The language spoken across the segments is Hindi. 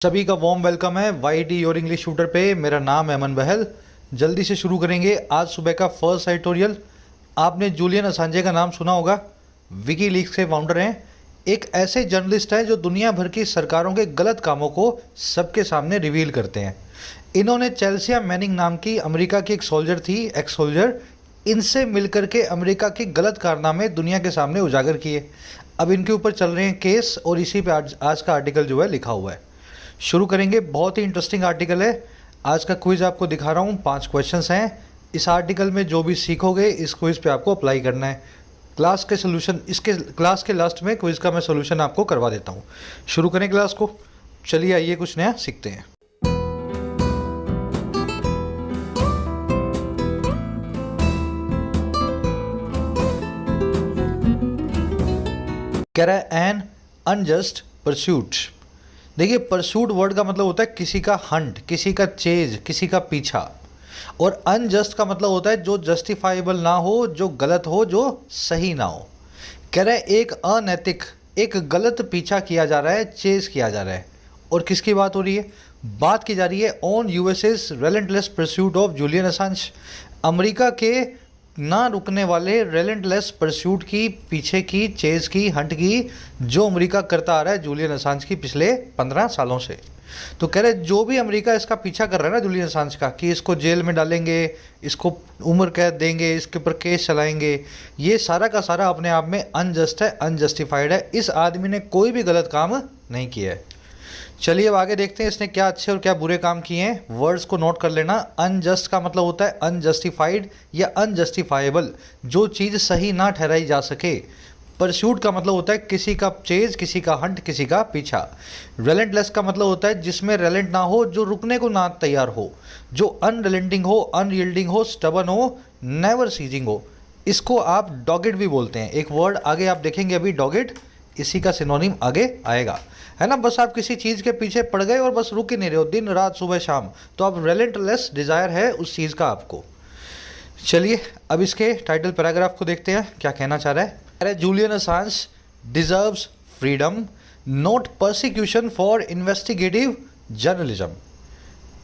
सभी का वार्म वेलकम है वाईटी योर इंग्लिश शूटर पे। मेरा नाम है अमन बहल। जल्दी से शुरू करेंगे आज सुबह का फर्स्ट एडिटोरियल। आपने जूलियन असांजे का नाम सुना होगा। विकीलीक्स के फाउंडर हैं। एक ऐसे जर्नलिस्ट हैं जो दुनिया भर की सरकारों के गलत कामों को सबके सामने रिवील करते हैं। इन्होंने चेल्सिया मैनिंग नाम की अमेरिका की एक सोल्जर थी, एक्स सोल्जर, इनसे मिलकर के अमेरिका के गलत कारनामे दुनिया के सामने उजागर किए। अब इनके ऊपर चल रहे हैं केस और इसी पे आज का आर्टिकल जो है लिखा हुआ है। शुरू करेंगे। बहुत ही इंटरेस्टिंग आर्टिकल है। आज का क्विज आपको दिखा रहा हूँ। 5 क्वेश्चंस हैं। इस आर्टिकल में जो भी सीखोगे इस क्विज पे आपको अप्लाई करना है। क्लास के लास्ट में क्विज का मैं सोल्यूशन आपको करवा देता हूँ। शुरू करें क्लास को। चलिए आइए कुछ नया सीखते हैं। कह रहा है एन अनजस्ट परस्यूट। देखिए, परसूट वर्ड का मतलब होता है किसी का हंट, किसी का चेज, किसी का पीछा। और अनजस्ट का मतलब होता है जो जस्टिफाइबल ना हो, जो गलत हो, जो सही ना हो। कह रहा है एक अनैतिक, एक गलत पीछा किया जा रहा है, चेज किया जा रहा है। और किसकी बात हो रही है? बात की जा रही है on US's relentless pursuit of Julian Assange. America के ना रुकने वाले रेलेंटलेस परस्यूट की, पीछे की, चेज की, हंट की, जो अमेरिका करता आ रहा है जूलियन असांज की पिछले 15 सालों से। तो कह रहे जो भी अमेरिका इसका पीछा कर रहा है ना जूलियन असांज का, कि इसको जेल में डालेंगे, इसको उम्र कैद देंगे, इसके ऊपर केस चलाएंगे, ये सारा का सारा अपने आप में अनजस्ट है, अनजस्टिफाइड है। इस आदमी ने कोई भी गलत काम नहीं किया है। चलिए अब आगे देखते हैं इसने क्या अच्छे और क्या बुरे काम किए हैं। वर्ड्स को नोट कर लेना। अनजस्ट का मतलब होता है अनजस्टिफाइड या अनजस्टिफाइबल, जो चीज़ सही ना ठहराई जा सके। परस्यूट का मतलब होता है किसी का चेज, किसी का हंट, किसी का पीछा। रेलेंटलेस का मतलब होता है जिसमें रेलेंट ना हो, जो रुकने को ना तैयार हो, जो अनरिलेंटिंग हो, अनयील्डिंग हो, स्टबन हो, नेवर सीजिंग हो। इसको आप डॉगिड भी बोलते हैं। एक वर्ड आगे आप देखेंगे अभी, डॉगिड, इसी का सिनोनिम आगे आएगा, है ना। बस आप किसी चीज़ के पीछे पड़ गए और बस रुक ही नहीं रहे हो दिन रात सुबह शाम, तो आप रेलेंटलेस डिज़ायर है उस चीज़ का आपको। चलिए अब इसके टाइटल पैराग्राफ को देखते हैं क्या कहना चाह रहा है। अरे Julian Assange deserves freedom not persecution for investigative journalism.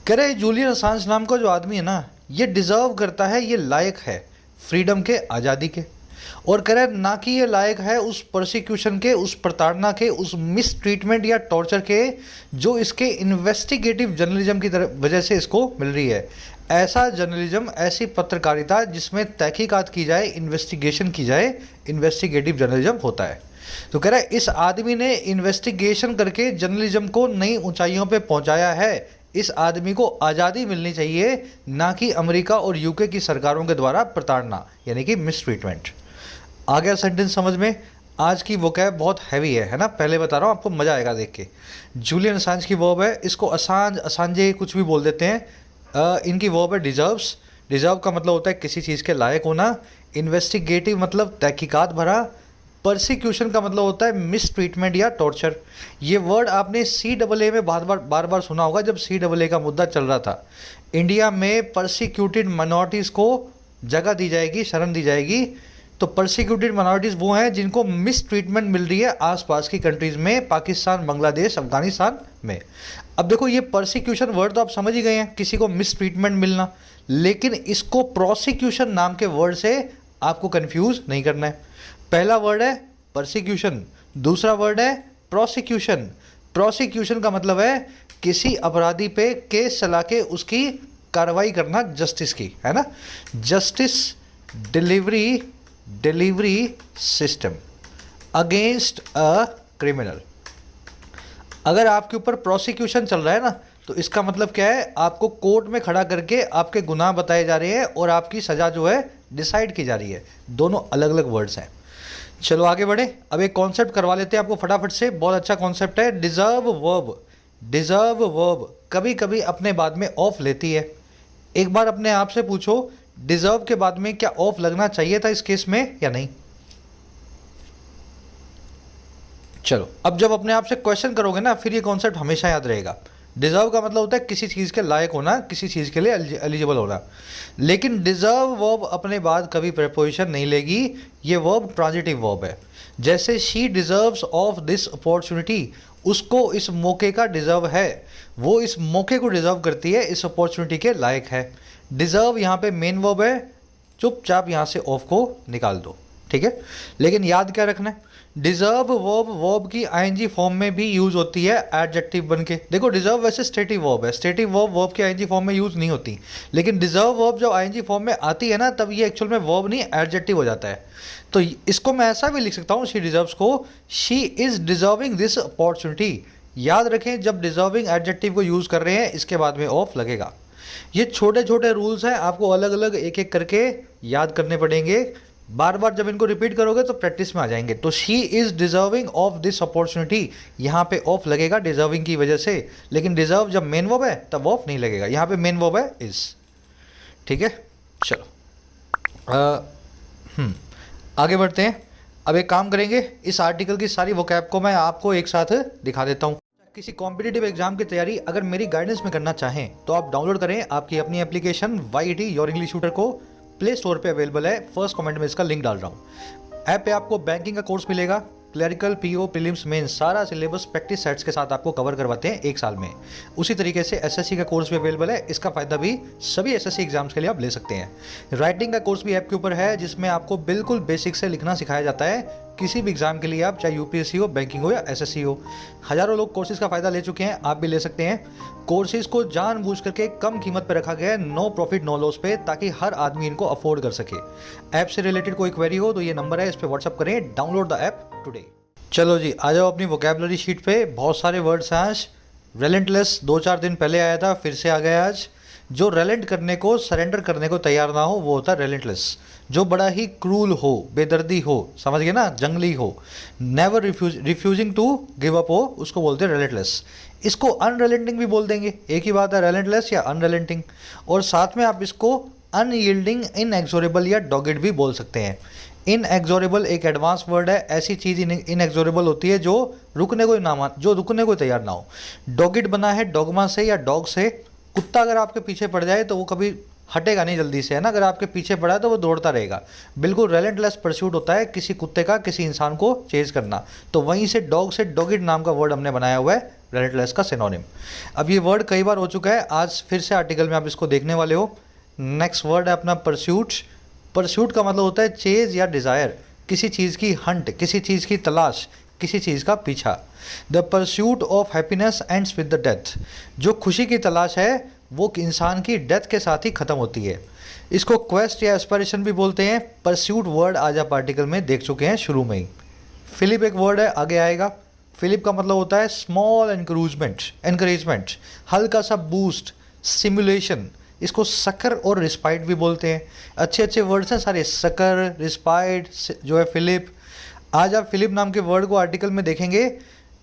कह रहे जूलियन असांज नाम का जो आदमी है ना, ये डिज़र्व करता है, ये लायक है फ्रीडम के, आज़ादी के। और कह रहे ना कि ये लायक है उस प्रोसिक्यूशन के, उस प्रताड़ना के, उस मिस ट्रीटमेंट या टॉर्चर के जो इसके इन्वेस्टिगेटिव जर्नलिज्म की वजह से इसको मिल रही है। ऐसा जर्नलिज्म, ऐसी पत्रकारिता जिसमें तहकीकात की जाए, इन्वेस्टिगेशन की जाए, इन्वेस्टिगेटिव जर्नलिज्म होता है। तो कह रहा है इस आदमी ने इन्वेस्टिगेशन करके जर्नलिज्म को नई ऊंचाइयों पे पहुंचाया है। इस आदमी को आज़ादी मिलनी चाहिए, ना कि अमेरिका और यूके की सरकारों के द्वारा प्रताड़ना यानी कि मिस ट्रीटमेंट। आ गया सेंटेंस समझ में? आज की वोकैब बहुत हैवी है ना। पहले बता रहा हूँ आपको, मज़ा आएगा देख के। जूलियन असांज की वर्ब है, इसको असांज, असांजे कुछ भी बोल देते हैं। इनकी वर्ब है डिजर्व्स। डिजर्व का मतलब होता है किसी चीज़ के लायक होना। इन्वेस्टिगेटिव मतलब तहकीकात भरा। परसिक्यूशन का मतलब होता है मिस ट्रीटमेंट या टॉर्चर। ये वर्ड आपने CAA में बार बार सुना होगा, जब CAA का मुद्दा चल रहा था। इंडिया में परसिक्यूटेड माइनॉरिटीज़ को जगह दी जाएगी, शरण दी जाएगी। तो परसिक्यूटेड माइनॉरिटीज़ वो हैं जिनको मिस ट्रीटमेंट मिल रही है आसपास की कंट्रीज़ में, पाकिस्तान, बांग्लादेश, अफगानिस्तान में। अब देखो ये परसिक्यूशन वर्ड तो आप समझ ही गए हैं, किसी को मिस ट्रीटमेंट मिलना। लेकिन इसको प्रोसिक्यूशन नाम के वर्ड से आपको कंफ्यूज नहीं करना है। पहला वर्ड है परसिक्यूशन, दूसरा वर्ड है प्रोसिक्यूशन। प्रोसिक्यूशन का मतलब है किसी अपराधी पे केस चला के उसकी कार्रवाई करना, जस्टिस की, है ना। Justice delivery system against a criminal. अगर आपके ऊपर प्रोसिक्यूशन चल रहा है ना, तो इसका मतलब क्या है? आपको कोर्ट में खड़ा करके आपके गुनाह बताए जा रहे हैं और आपकी सज़ा जो है डिसाइड की जा रही है। दोनों अलग अलग वर्ड्स हैं। चलो आगे बढ़े। अब एक कॉन्सेप्ट करवा लेते हैं आपको फटाफट से, बहुत अच्छा कॉन्सेप्ट है। Deserve verb. डिजर्व वर्ब कभी कभी अपने बाद में ऑफ लेती है। एक बार अपने आप से पूछो, डिजर्व के बाद में क्या ऑफ लगना चाहिए था इस केस में या नहीं? चलो अब जब अपने आप से क्वेश्चन करोगे ना, फिर ये कॉन्सेप्ट हमेशा याद रहेगा। डिजर्व का मतलब होता है किसी चीज़ के लायक होना, किसी चीज़ के लिए एलिजिबल होना। लेकिन डिजर्व वर्ब अपने बाद कभी प्रेपोजिशन नहीं लेगी। ये वर्ब ट्रांजिटिव वर्ब है। जैसे she deserves of this opportunity, उसको इस मौके का डिज़र्व है, वो इस मौके को डिज़र्व करती है, इस अपॉर्चुनिटी के लायक है। डिज़र्व यहाँ पे मेन वर्ब है, चुपचाप यहाँ से ऑफ को निकाल दो, ठीक है। लेकिन याद क्या रखना है, डिज़र्व वर्ब की आईएनजी फॉर्म में भी यूज़ होती है एडजेक्टिव बन के। देखो डिज़र्व वैसे स्टेटिव वर्ब है, स्टेटिव वर्ब की आईएनजी फॉर्म में यूज़ नहीं होती, लेकिन डिज़र्व वर्ब जब आईएनजी फॉर्म में आती है ना, तब ये एक्चुअल में वर्ब नहीं एडजेक्टिव हो जाता है। तो इसको मैं ऐसा भी लिख सकता हूँ, शी डिज़र्व्स को, she is deserving this opportunity. याद रखें, जब डिज़र्विंग एडजेक्टिव को यूज़ कर रहे हैं, इसके बाद में ऑफ लगेगा। ये छोटे छोटे रूल्स हैं, आपको अलग अलग एक एक करके याद करने पड़ेंगे। बार बार जब इनको रिपीट करोगे तो प्रैक्टिस में आ जाएंगे। तो she is deserving of this opportunity, यहाँ पे ऑफ लगेगा डिज़र्विंग की वजह से, लेकिन डिज़र्व जब मेन वर्ब है तब ऑफ नहीं लगेगा। यहाँ पे मेन वर्ब है इज़, ठीक है। चलो आगे बढ़ते हैं। अब एक काम करेंगे, इस आर्टिकल की सारी वोकैब को मैं आपको एक साथ दिखा देता हूँ। किसी कॉम्पिटिटिव एग्जाम की तैयारी अगर मेरी गाइडेंस में करना चाहें तो आप डाउनलोड करें आपकी अपनी application YET your English tutor को, प्ले स्टोर पे अवेलेबल है, फर्स्ट कमेंट में इसका लिंक डाल रहा हूँ। ऐप पे आपको बैंकिंग का कोर्स मिलेगा, क्लरिकल, PO, प्रीलिम्स, मेंस सारा सिलेबस प्रैक्टिस सेट्स के साथ आपको कवर करवाते हैं एक साल में। उसी तरीके से SSC का कोर्स भी अवेलेबल है, इसका फ़ायदा भी सभी SSC एग्जाम्स के लिए आप ले सकते हैं। राइटिंग का कोर्स भी ऐप के ऊपर है, जिसमें आपको बिल्कुल बेसिक से लिखना सिखाया जाता है, किसी भी एग्जाम के लिए आप, चाहे UPSC हो, बैंकिंग हो या SSC हो। हज़ारों लोग कोर्सेज का फ़ायदा ले चुके हैं, आप भी ले सकते हैं। कोर्सेज को जानबूझ करके कम कीमत पर रखा गया है, नो प्रॉफिट नो लॉस पे, ताकि हर आदमी इनको अफोर्ड कर सके। ऐप से रिलेटेड कोई क्वेरी हो तो ये नंबर है, इस पर व्हाट्सअप करें, डाउनलोड द ऐप टुडे। चलो जी, आ जाओ अपनी वोकैबुलरी शीट पे। बहुत सारे वर्ड्स हैं आज। रेलेंटलेस 2-4 दिन पहले आया था, फिर से आ गया आज। जो रेलेंट करने को, सरेंडर करने को तैयार ना हो, वो होता है रेलेंटलेस। जो बड़ा ही क्रूल हो, बेदर्दी हो, समझ गए ना, जंगली हो, never refusing to give up हो, उसको बोलते हैं रेलेंटलेस। इसको अनरेलेंटिंग भी बोल देंगे, एक ही बात है, रेलेंटलेस या अनरेलेंटिंग। और साथ में आप इसको अनयील्डिंग, इनएक्सोरेबल या डॉगिड भी बोल सकते हैं। इनएक्सोरेबल एक एडवांस वर्ड है, ऐसी चीज़ इनएक्सोरेबल होती है जो रुकने को तैयार ना हो। डॉगिड बना है डॉगमा से या डॉग से। कुत्ता अगर आपके पीछे पड़ जाए तो वो कभी हटेगा नहीं जल्दी से, है ना। अगर आपके पीछे पड़ा है तो वो दौड़ता रहेगा। बिल्कुल रेलेंटलेस परस्यूट होता है किसी कुत्ते का किसी इंसान को चेज करना। तो वहीं से डॉग से डॉगिड नाम का वर्ड हमने बनाया हुआ है, रेलेंटलेस का सिनोनिम। अब ये वर्ड कई बार हो चुका है, आज फिर से आर्टिकल में आप इसको देखने वाले हो। नेक्स्ट वर्ड है अपना परस्यूट। परस्यूट का मतलब होता है चेज या डिज़ायर, किसी चीज़ की हंट, किसी चीज़ की तलाश, किसी चीज़ का पीछा। The pursuit of happiness ends with the death. जो खुशी की तलाश है वो इंसान की डेथ के साथ ही ख़त्म होती है। इसको क्वेस्ट या एस्पिरेशन भी बोलते हैं। परस्यूट वर्ड आज आप आर्टिकल में देख चुके हैं शुरू में ही। फिलिप एक वर्ड है, आगे आएगा। फिलिप का मतलब होता है स्मॉल एनकरेजमेंट, हल्का सा बूस्ट, स्टिमुलेशन। इसको सकर और रिस्पाइट भी बोलते हैं। अच्छे अच्छे वर्ड्स हैं सारे, सकर, रिस्पाइट, जो है फिलिप। आज आप फिलिप नाम के वर्ड को आर्टिकल में देखेंगे।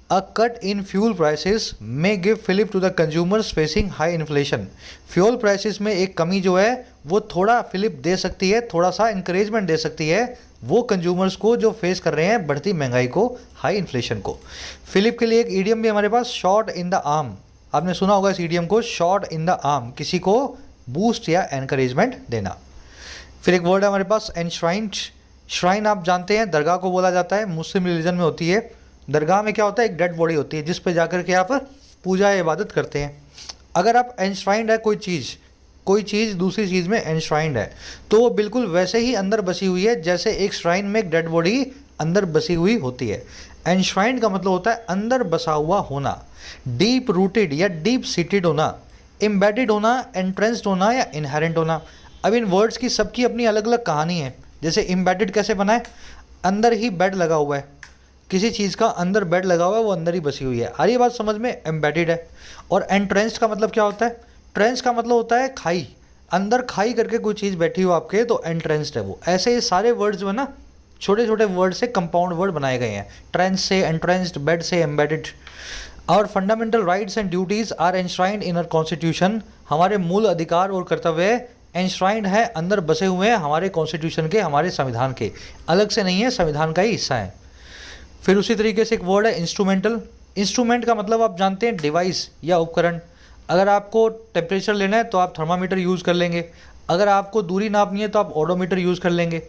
A cut in fuel prices may give fillip to the consumers facing high inflation. Fuel prices में एक कमी जो है वो थोड़ा फिलिप दे सकती है, थोड़ा सा इंकरेजमेंट दे सकती है वो कंज्यूमर्स को जो फेस कर रहे हैं बढ़ती महंगाई को, हाई इन्फ्लेशन को। फिलिप के लिए एक ईडियम भी हमारे पास, शॉट इन द आर्म। आपने सुना होगा इस ईडियम को, शॉट इन द आर्म, किसी को बूस्ट या एनकरेजमेंट देना। फिर एक वर्ड है हमारे पास एनश्राइंड। श्राइन आप जानते हैं दरगाह को बोला जाता है, मुस्लिम रिलीजन में होती है। दरगाह में क्या होता है, एक डेड बॉडी होती है जिस पे जाकर के आप पूजा या इबादत करते हैं। अगर आप एनश्राइंड है कोई चीज़ दूसरी चीज़ में एनश्राइंड है तो वो बिल्कुल वैसे ही अंदर बसी हुई है जैसे एक श्राइन में एक डेड बॉडी अंदर बसी हुई होती है। एनश्राइंड का मतलब होता है अंदर बसा हुआ होना, डीप रूटेड या डीप सीटेड होना, एम्बेडेड होना, एंट्रेंस्ड होना या इनहेरेंट होना। अब इन वर्ड्स की सबकी अपनी अलग अलग कहानी है। जैसे एम्बेडेड कैसे बना है, अंदर ही बेड लगा हुआ है, किसी चीज़ का अंदर बेड लगा हुआ है, वो अंदर ही बसी हुई है। ये बात समझ में, एम्बेडेड है। और एंट्रेंस्ड का मतलब क्या होता है, ट्रेंच का मतलब होता है खाई, अंदर खाई करके कोई चीज़ बैठी हो आपके तो एंट्रेंस्ड है वो। ऐसे ये सारे वर्ड्स जो है ना, छोटे छोटे वर्ड से कंपाउंड वर्ड बनाए गए हैं, ट्रेंच से, एंट्रेंस्ड, बेड से, एम्बेडेड। और fundamental rights and duties are enshrined in our constitution. हमारे मूल अधिकार और कर्तव्य एनश्राइंड है, अंदर बसे हुए हैं हमारे कॉन्स्टिट्यूशन के, हमारे संविधान के, अलग से नहीं है, संविधान का ही हिस्सा है। फिर उसी तरीके से एक वर्ड है इंस्ट्रूमेंटल। इंस्ट्रूमेंट का मतलब आप जानते हैं डिवाइस या उपकरण। अगर आपको टेम्परेचर लेना है तो आप थर्मामीटर यूज़ कर लेंगे, अगर आपको दूरी नापनी है तो आप ओडोमीटर यूज़ कर लेंगे।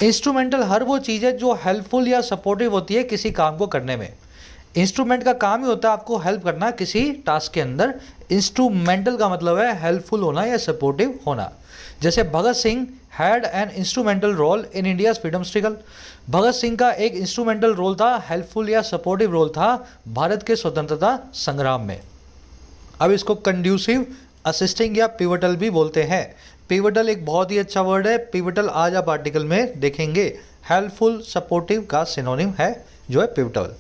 इंस्ट्रूमेंटल हर वो चीज़ है जो हेल्पफुल या सपोर्टिव होती है किसी काम को करने में। इंस्ट्रूमेंट का काम ही होता है आपको हेल्प करना किसी टास्क के अंदर। इंस्ट्रूमेंटल का मतलब है हेल्पफुल होना या सपोर्टिव होना। जैसे Bhagat Singh had an instrumental role in India's freedom struggle. Bhagat Singh का एक इंस्ट्रूमेंटल रोल था, हेल्पफुल या सपोर्टिव रोल था भारत के स्वतंत्रता संग्राम में। अब इसको कंड्यूसिव, असिस्टिंग या पिवटल भी बोलते हैं। पिवटल एक बहुत ही अच्छा वर्ड है। पिवटल आज आप आर्टिकल में देखेंगे। हेल्पफुल सपोर्टिव का सिनोनिम है जो है पिवटल।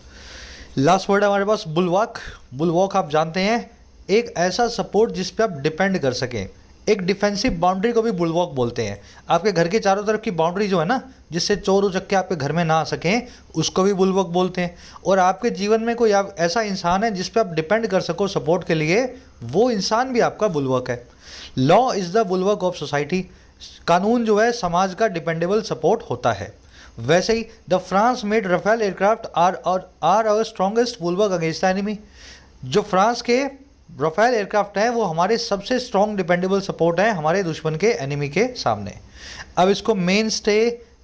लास्ट वर्ड है हमारे पास बुलवॉक। बुलवॉक आप जानते हैं, एक ऐसा सपोर्ट जिस पे आप डिपेंड कर सकें। एक डिफेंसिव बाउंड्री को भी बुलवॉक बोलते हैं। आपके घर के चारों तरफ की बाउंड्री जो है ना, जिससे चोर उचक्के आपके घर में ना आ सकें, उसको भी बुलवॉक बोलते हैं। और आपके जीवन में कोई ऐसा इंसान है जिस पे आप डिपेंड कर सको सपोर्ट के लिए, वो इंसान भी आपका बुलवॉक है। Law is the bulwark of society. कानून जो है समाज का डिपेंडेबल सपोर्ट होता है। वैसे ही the France made Rafale aircraft are our strongest bulwark against the enemy. जो फ्रांस के राफेल एयरक्राफ्ट हैं वो हमारे सबसे स्ट्रॉन्ग डिपेंडेबल सपोर्ट है हमारे दुश्मन के एनिमी के सामने। अब इसको main stay,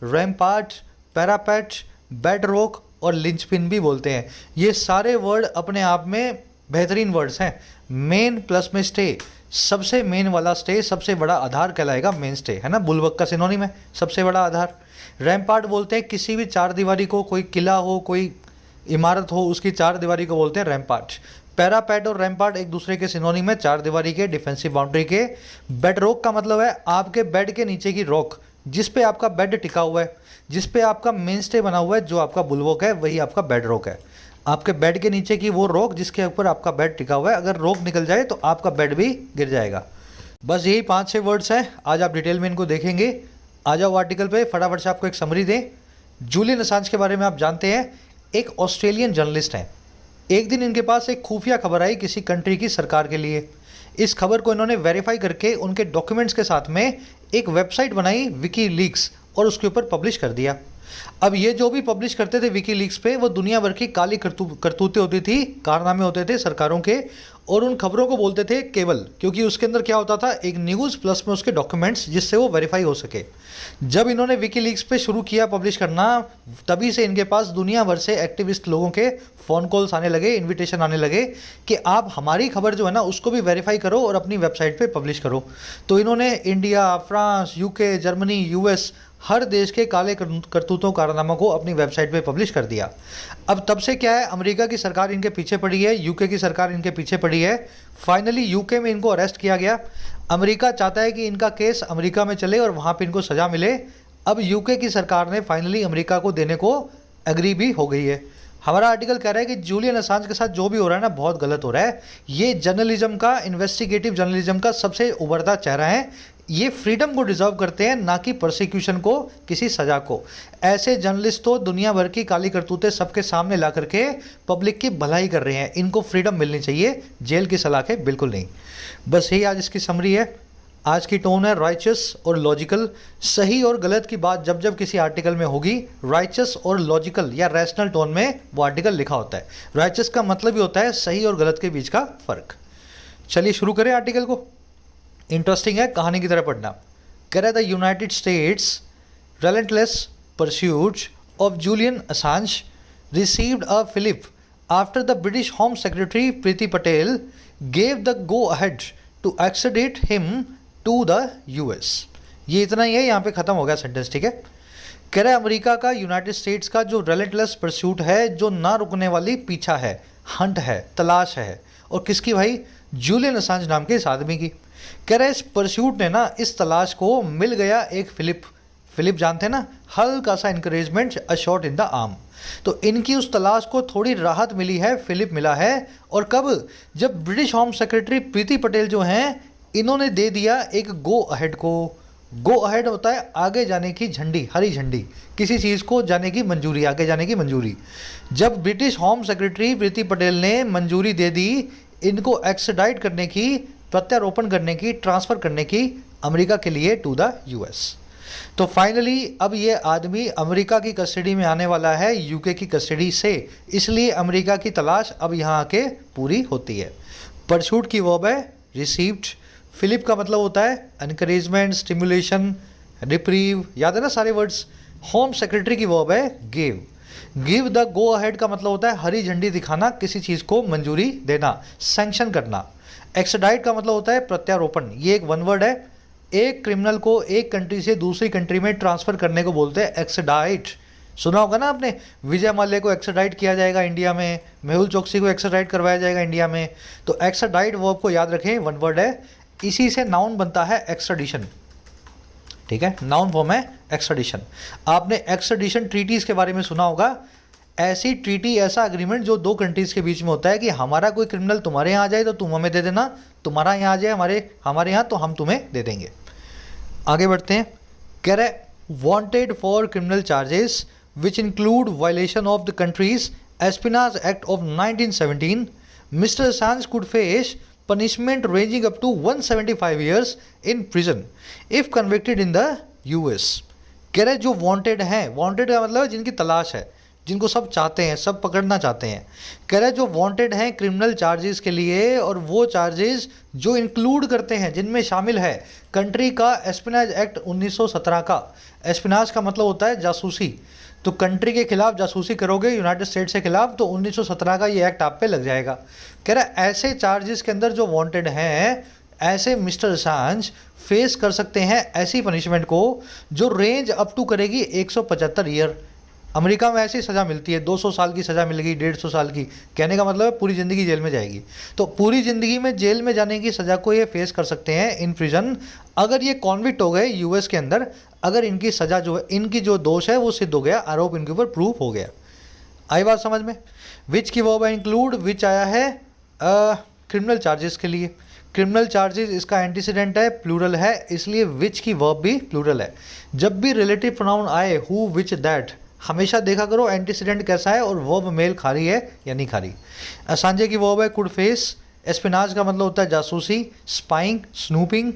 rampart, parapet, bed rock और लिंचपिन भी बोलते हैं। ये सारे वर्ड अपने आप में बेहतरीन वर्ड्स हैं। मेन प्लस में स्टे, सबसे मेन वाला स्टे सबसे बड़ा आधार कहलाएगा मेन स्टे, है ना। बुलवक का सिनोनिम है सबसे बड़ा आधार। रैम्पार्ट बोलते हैं किसी भी चार दीवारी को, कोई किला हो, कोई इमारत हो, उसकी चार दीवारी को बोलते हैं रैम्पार्ट। पैरापेट और रैम्पार्ट एक दूसरे के सिनोनिम है, चार दीवारी के, डिफेंसिव बाउंड्री के। बेड रॉक का मतलब है आपके बेड के नीचे की रॉक, जिस पे आपका बेड टिका हुआ है, जिस पे आपका मेन स्टे बना हुआ है, जो आपका बुलवॉक है वही आपका बेड रॉक है। आपके बेड के नीचे की वो रॉक जिसके ऊपर आपका बेड टिका हुआ है, अगर रॉक निकल जाए तो आपका बेड भी गिर जाएगा। बस यही 5-6 वर्ड्स हैं, आज आप डिटेल में इनको देखेंगे। आ जाओ आर्टिकल पे, फटाफट से आपको एक समरी दें। जूलियन असांज के बारे में आप जानते हैं, एक ऑस्ट्रेलियन जर्नलिस्ट हैं। एक दिन इनके पास एक खुफिया खबर आई किसी कंट्री की सरकार के लिए। इस खबर को इन्होंने वेरीफाई करके उनके डॉक्यूमेंट्स के साथ में एक वेबसाइट बनाई विकीलीक्स, और उसके ऊपर पब्लिश कर दिया। अब ये जो भी पब्लिश करते थे विकीलीक्स पे, वो दुनिया भर की काली करतूतें होती थी, कारनामे होते थे सरकारों के, और उन खबरों को बोलते थे केबल, क्योंकि उसके अंदर क्या होता था, एक न्यूज़ प्लस में उसके डॉक्यूमेंट्स, जिससे वो वेरीफाई हो सके। जब इन्होंने विकीलीक्स पे शुरू किया पब्लिश करना, तभी से इनके पास दुनिया भर से एक्टिविस्ट लोगों के फ़ोन कॉल्स आने लगे, इन्विटेशन आने लगे कि आप हमारी खबर जो है ना उसको भी वेरीफाई करो और अपनी वेबसाइट पे पब्लिश करो। तो इन्होंने India, France, UK, Germany, US, हर देश के काले करतूतों कारनामों को अपनी वेबसाइट पे पब्लिश कर दिया। अब तब से क्या है, अमेरिका की सरकार इनके पीछे पड़ी है, यूके की सरकार इनके पीछे पड़ी है। फाइनली यूके में इनको अरेस्ट किया गया। अमेरिका चाहता है कि इनका केस अमेरिका में चले और वहाँ पे इनको सज़ा मिले। अब यूके की सरकार ने फाइनली अमेरिका को देने को एग्री भी हो गई है। हमारा आर्टिकल कह रहा है कि जूलियन असांज के साथ जो भी हो रहा है ना, बहुत गलत हो रहा है। ये जर्नलिज्म का, इन्वेस्टिगेटिव जर्नलिज्म का सबसे उभरता चेहरा है। ये फ्रीडम को डिजर्व करते हैं, ना कि प्रोसिक्यूशन को, किसी सज़ा को। ऐसे जर्नलिस्ट तो दुनिया भर की काली करतूतें सबके सामने ला करके पब्लिक की भलाई कर रहे हैं। इनको फ्रीडम मिलनी चाहिए, जेल की सलाखें बिल्कुल नहीं। बस यही आज इसकी समरी है। आज की टोन है राइचस और लॉजिकल। सही और गलत की बात जब जब किसी आर्टिकल में होगी, राइचस और लॉजिकल या रैशनल टोन में वो आर्टिकल लिखा होता है। राइचस का मतलब ही होता है सही और गलत के बीच का फ़र्क। चलिए शुरू करें आर्टिकल को। इंटरेस्टिंग है, कहानी की तरह पढ़ना। कह रहा है the United states relentless pursuit of Julian Assange received a fillip after the British Home Secretary Priti Patel gave the go-ahead to extradite him to the US। ये इतना ही है, यहाँ पे ख़त्म हो गया सेंटेंस, ठीक है। कह रहा है अमेरिका का, यूनाइटेड स्टेट्स का जो relentless pursuit है, जो ना रुकने वाली पीछा है, हंट है, तलाश है, और किसकी भाई, जूलियन असांज नाम के इस आदमी की। कह रहा है इस परस्यूट ने ना, इस तलाश को मिल गया एक फिलिप जानते हैं ना, हल्का सा encouragement, a shot in the arm. तो इनकी उस तलाश को थोड़ी राहत मिली है, फिलिप मिला है। और कब, जब ब्रिटिश होम सेक्रेटरी प्रीति पटेल जो हैं, इन्होंने दे दिया एक गो अहेड को। गो अहेड होता है आगे जाने की झंडी, हरी झंडी, किसी चीज़ को जाने की मंजूरी, आगे जाने की मंजूरी। जब ब्रिटिश होम सेक्रेटरी प्रीति पटेल ने मंजूरी दे दी इनको एक्सट्राडाइट करने की, प्रत्यारोपण करने की, ट्रांसफ़र करने की अमेरिका के लिए टू द यूएस, तो फाइनली अब ये आदमी अमेरिका की कस्टडी में आने वाला है, यूके की कस्टडी से। इसलिए अमेरिका की तलाश अब यहाँ आके पूरी होती है। परसूट की वर्ब है रिसीव्ड। फिलिप का मतलब होता है एनकरेजमेंट, स्टिमुलेशन, रिप्रीव, याद है ना सारे वर्ड्स। होम सेक्रेटरी की वर्ब है give. Give the go ahead का मतलब होता है हरी झंडी दिखाना, किसी चीज़ को मंजूरी देना, सैंक्शन करना। एक्सट्राडाइट का मतलब होता है प्रत्यारोपण, ये एक वन वर्ड है। एक क्रिमिनल को एक कंट्री से दूसरी कंट्री में ट्रांसफ़र करने को बोलते हैं एक्सट्राडाइट। सुना होगा ना आपने, विजय माल्या को एक्सट्राडाइट किया जाएगा इंडिया में, मेहुल चोकसी को एक्सट्राडाइट करवाया जाएगा इंडिया में। तो एक्सट्राडाइट वर्ब को याद रखें, वन वर्ड है। इसी से नाउन बनता है एक्सट्राडिशन, ठीक है, नाउन फॉर्म है एक्सट्राडिशन। आपने एक्सट्राडिशन ट्रीटीज़ के बारे में सुना होगा। ऐसी ट्रीटी, ऐसा अग्रीमेंट जो दो कंट्रीज़ के बीच में होता है कि हमारा कोई क्रिमिनल तुम्हारे यहाँ आ जाए तो तुम हमें दे देना, तुम्हारा यहाँ आ जाए हमारे यहाँ तो हम तुम्हें दे देंगे। आगे बढ़ते हैं। कह रहे wanted for criminal charges which include violation of the countries espionage act of 1917, mister Assange could face punishment ranging up to 175 years in prison if convicted in the US। कह रहे जो वांटेड हैं, वांटेड का मतलब जिनकी तलाश है, जिनको सब चाहते हैं, सब पकड़ना चाहते हैं। कह रहे जो वांटेड हैं क्रिमिनल चार्जेस के लिए, और वो चार्जेस जो इंक्लूड करते हैं, जिनमें शामिल है कंट्री का एस्पिनाज एक्ट 1917 का। एस्पिनाज का मतलब होता है जासूसी, तो कंट्री के खिलाफ जासूसी करोगे यूनाइटेड स्टेट्स के खिलाफ तो 1917 का ये एक्ट आप पे लग जाएगा। कह रहा है ऐसे चार्जेस के अंदर जो वांटेड हैं, ऐसे मिस्टर असांज फेस कर सकते हैं ऐसी पनिशमेंट को जो रेंज अप टू करेगी 175 ईयर। अमेरिका में ऐसी सज़ा मिलती है, 200 साल की सज़ा मिलेगी, 150 साल की। कहने का मतलब है पूरी ज़िंदगी जेल में जाएगी। तो पूरी ज़िंदगी में जेल में जाने की सज़ा को ये फेस कर सकते हैं इन प्रिजन, अगर ये कॉन्विक्ट हो गए यूएस के अंदर, अगर इनकी सज़ा जो है, इनकी जो दोष है वो सिद्ध हो गया, आरोप इनके ऊपर प्रूफ हो गया। आई बात समझ में। विच की वर्ब है इंक्लूड, विच आया है क्रिमिनल चार्जेस के लिए। क्रिमिनल चार्जेस इसका एंटीसीडेंट है, प्लूरल है, इसलिए विच की वर्ब भी प्लूरल है। जब भी रिलेटिव प्रोनाउन आए, हु, विच, दैट, हमेशा देखा करो एंटीसीडेंट कैसा है और वर्ब मेल खा रही है या नहीं खा रही। असांजे की वर्ब है कुड फेस। एस्पिनाज का मतलब होता है जासूसी, स्पाइंग, स्नूपिंग।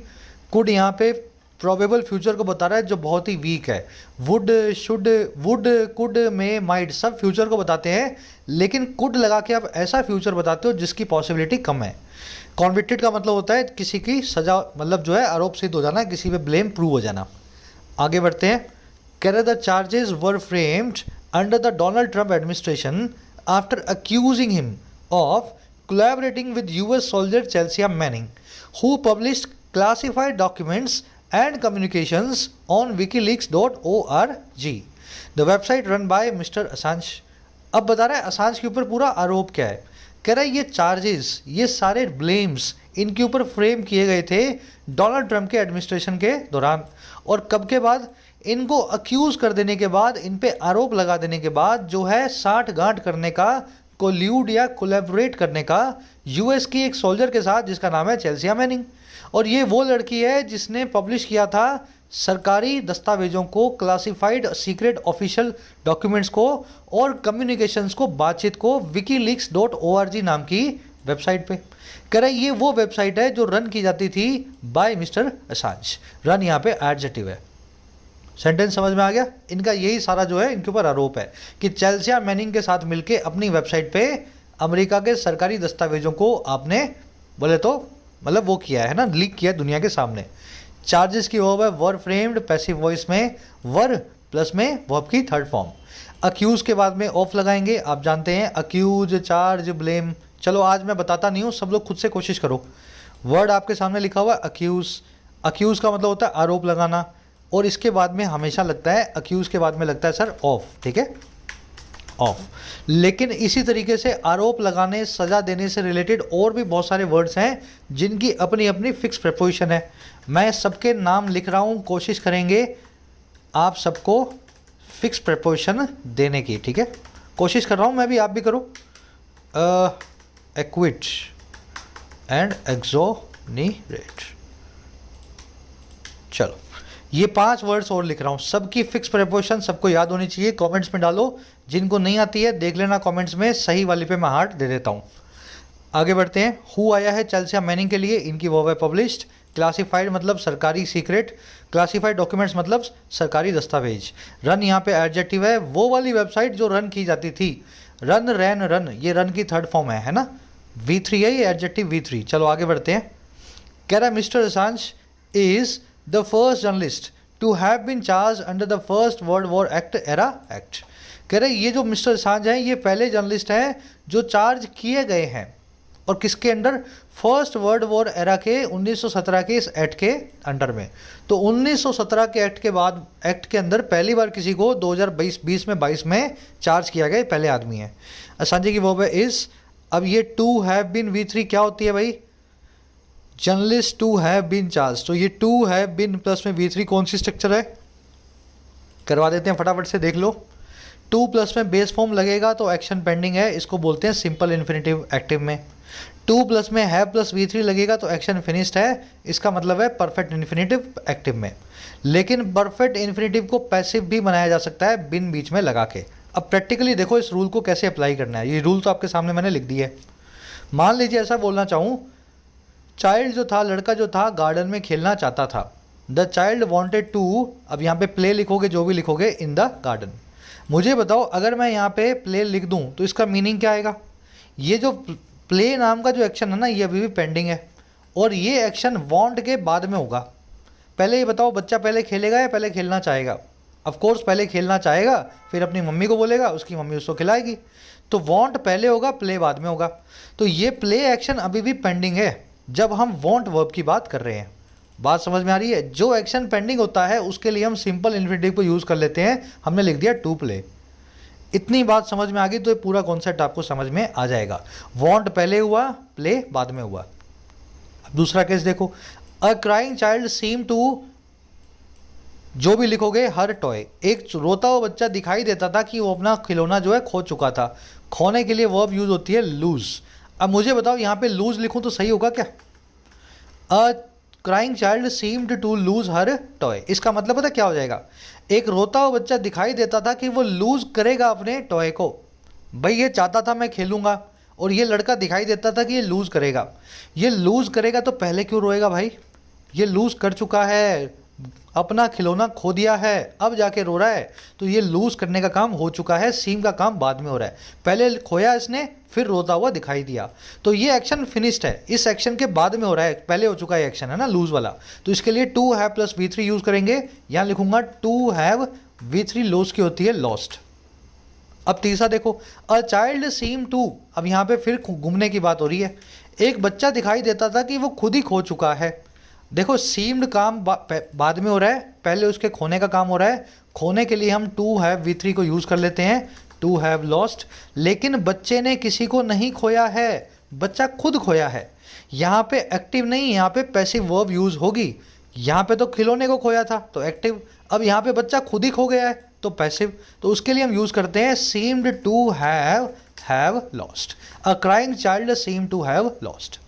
कुड यहाँ पे प्रोबेबल फ्यूचर को बता रहा है जो बहुत ही वीक है। Would, should, would, could, may, might सब फ्यूचर को बताते हैं, लेकिन कुड लगा के आप ऐसा फ्यूचर बताते हो जिसकी पॉसिबिलिटी कम है। कॉन्विक्टेड का मतलब होता है किसी की सजा, मतलब जो है आरोप सिद्ध हो जाना, किसी पे ब्लेम प्रूव हो जाना। आगे बढ़ते हैं। कह the charges were framed under the Donald Trump administration after accusing him of collaborating with US soldier Chelsea Manning, who published classified documents and communications on wikileaks.org, the website run by Mr. Assange। अब बता रहा है असांज के ऊपर पूरा आरोप क्या है। कह रहा है ये चार्जेस, ये सारे ब्लेम्स इनके ऊपर फ्रेम किए गए थे डोनाल्ड ट्रंप के एडमिनिस्ट्रेशन के दौरान, और कब के बाद, इनको अक्यूज कर देने के बाद, इन पे आरोप लगा देने के बाद, जो है साठ गांठ करने का, कोल्यूड या कोलैबोरेट करने का यूएस की एक सोल्जर के साथ जिसका नाम है चेल्सिया मैनिंग। और ये वो लड़की है जिसने पब्लिश किया था सरकारी दस्तावेजों को, क्लासिफाइड सीक्रेट ऑफिशियल डॉक्यूमेंट्स को और कम्युनिकेशंस को, बातचीत को wikileaks.org नाम की वेबसाइट पे। कह रहा है ये वो वेबसाइट है जो रन की जाती थी बाय मिस्टर असांज। रन यहाँ पे एडजेक्टिव है। सेंटेंस समझ में आ गया। इनका यही सारा जो है इनके ऊपर आरोप है कि चेल्सिया मैनिंग के साथ मिलके अपनी वेबसाइट पे अमेरिका के सरकारी दस्तावेजों को आपने बोले तो मतलब वो किया है ना, लीक किया दुनिया के सामने। चार्जेस की वर्ब है वर फ्रेम्ड, पैसिव वॉइस में वर प्लस में वर्ब की थर्ड फॉर्म। अक्यूज के बाद में ऑफ लगाएंगे, आप जानते हैं अक्यूज, चार्ज, ब्लेम। चलो आज मैं बताता नहीं हूँ, सब लोग खुद से कोशिश करो। वर्ड आपके सामने लिखा हुआ है अक्यूज। अक्यूज का मतलब होता है आरोप लगाना, और इसके बाद में हमेशा लगता है, अक्यूज के बाद में लगता है सर ऑफ, ठीक है, ऑफ। लेकिन इसी तरीके से आरोप लगाने, सजा देने से रिलेटेड और भी बहुत सारे वर्ड्स हैं जिनकी अपनी अपनी फिक्स प्रेपोजिशन है। मैं सबके नाम लिख रहा हूँ, कोशिश करेंगे आप सबको फिक्स प्रेपोजिशन देने की, ठीक है, कोशिश कर रहा हूँ मैं भी, आप भी करो। Acquit and exonerate. चलो ये 5 वर्ड्स और लिख रहा हूँ, सबकी फिक्स प्रेपोजिशन सबको याद होनी चाहिए। कमेंट्स में डालो, जिनको नहीं आती है देख लेना कमेंट्स में, सही वाली पे मैं हार्ट दे देता हूँ। आगे बढ़ते हैं। हु आया है चेल्सिया मैनिंग के लिए, इनकी वर्ब है पब्लिश्ड। क्लासिफाइड मतलब सरकारी सीक्रेट, क्लासिफाइड डॉक्यूमेंट्स मतलब सरकारी दस्तावेज। रन यहाँ पे एडजेक्टिव है, वो वाली वेबसाइट जो रन की जाती थी। रन, रैन, रन, ये रन की थर्ड फॉर्म है ना, V3 है ये एडजेक्टिव V3। चलो आगे बढ़ते हैं। कह रहा है mister Assange is the first journalist to have been charged under the first World War Act era act। कह रहे ये जो मिस्टर असांज हैं ये पहले जर्नलिस्ट हैं जो चार्ज किए गए हैं, और किसके under, first world war era के 1917 के इस एक्ट के अंडर में। तो 1917 के एक्ट के बाद, एक्ट के अंदर पहली बार किसी को 2022 में चार्ज किया गया, पहले आदमी है। असांजे की वर्ब है इज। अब ये टू हैव बीन V3 क्या होती है भाई, journalist to have been charge. तो ये टू हैव बीन प्लस में V3 कौन सी स्ट्रक्चर है, करवा देते हैं फटाफट से, देख लो। टू प्लस में बेस फॉर्म लगेगा तो एक्शन पेंडिंग है, इसको बोलते हैं सिंपल इन्फिनेटिव एक्टिव में। टू प्लस में हैव प्लस V3 लगेगा तो एक्शन फिनिश्ड है, इसका मतलब है परफेक्ट इन्फिनेटिव एक्टिव में। लेकिन परफेक्ट इन्फिनेटिव को पैसिव भी बनाया जा सकता है बिन बीच में लगा के। अब प्रैक्टिकली देखो इस रूल को कैसे अप्लाई करना है। ये रूल तो आपके सामने मैंने लिख दिया है। मान लीजिए ऐसा बोलना चाहूँ, चाइल्ड जो था, लड़का जो था गार्डन में खेलना चाहता था। द चाइल्ड वॉन्टेड टू, अब यहाँ पे प्ले लिखोगे जो भी लिखोगे, इन द गार्डन। मुझे बताओ अगर मैं यहाँ पे प्ले लिख दूँ तो इसका मीनिंग क्या आएगा। ये जो प्ले नाम का जो एक्शन है ना ये अभी भी पेंडिंग है, और ये एक्शन वांट के बाद में होगा। पहले ये बताओ बच्चा पहले खेलेगा या पहले खेलना चाहेगा। ऑफ कोर्स पहले खेलना चाहेगा, फिर अपनी मम्मी को बोलेगा, उसकी मम्मी उसको खिलाएगी। तो वांट पहले होगा, प्ले बाद में होगा। तो ये प्ले एक्शन अभी भी पेंडिंग है जब हम वांट वर्ब की बात कर रहे हैं। बात समझ में आ रही है। जो एक्शन पेंडिंग होता है उसके लिए हम सिंपल इन्फिनेटिव को यूज़ कर लेते हैं। हमने लिख दिया टू प्ले। इतनी बात समझ में आ गई तो ये पूरा कॉन्सेप्ट आपको समझ में आ जाएगा। वांट पहले हुआ, प्ले बाद में हुआ। अब दूसरा केस देखो, अ क्राइंग चाइल्ड सीम टू, जो भी लिखोगे हर टॉय, एक रोता हुआ बच्चा दिखाई देता था कि वो अपना खिलौना जो है खो चुका था। खोने के लिए वर्ब यूज होती है लूज। अब मुझे बताओ यहाँ पे लूज लिखूं तो सही होगा क्या। A crying child seemed to lose her toy, इसका मतलब पता क्या हो जाएगा, एक रोता हुआ बच्चा दिखाई देता था कि वो लूज करेगा अपने टॉय को। भाई ये चाहता था मैं खेलूंगा, और ये लड़का दिखाई देता था कि ये लूज करेगा। ये लूज करेगा तो पहले क्यों रोएगा भाई, ये लूज कर चुका है, अपना खिलौना खो दिया है, अब जाके रो रहा है। तो ये लूज करने का काम हो चुका है, सीम का काम बाद में हो रहा है। पहले खोया इसने, फिर रोता हुआ दिखाई दिया, तो ये एक्शन फिनिश्ड है। इस एक्शन के बाद में हो रहा है, पहले हो चुका है एक्शन है ना लूज वाला। तो इसके लिए to have plus V3 use करेंगे। यहाँ लिखूंगा टू हैव V3 लॉस की होती है लॉस्ट। अब तीसरा देखो, अ चाइल्ड सीम टू, अब यहाँ पे फिर घूमने की बात हो रही है। एक बच्चा दिखाई देता था कि वो खुद ही खो चुका है। देखो सीम्ड काम बाद में हो रहा है, पहले उसके खोने का काम हो रहा है। खोने के लिए हम टू हैव V3 को यूज़ कर लेते हैं, टू हैव लॉस्ट। लेकिन बच्चे ने किसी को नहीं खोया है, बच्चा खुद खोया है। यहाँ पे एक्टिव नहीं, यहाँ पे पैसिव वर्ब यूज़ होगी। यहाँ पे तो खिलौने को खोया था तो एक्टिव, अब यहाँ पे बच्चा खुद ही खो गया है तो पैसिव। तो उसके लिए हम यूज़ करते हैं seemed to have lost. A crying child seem to have lost.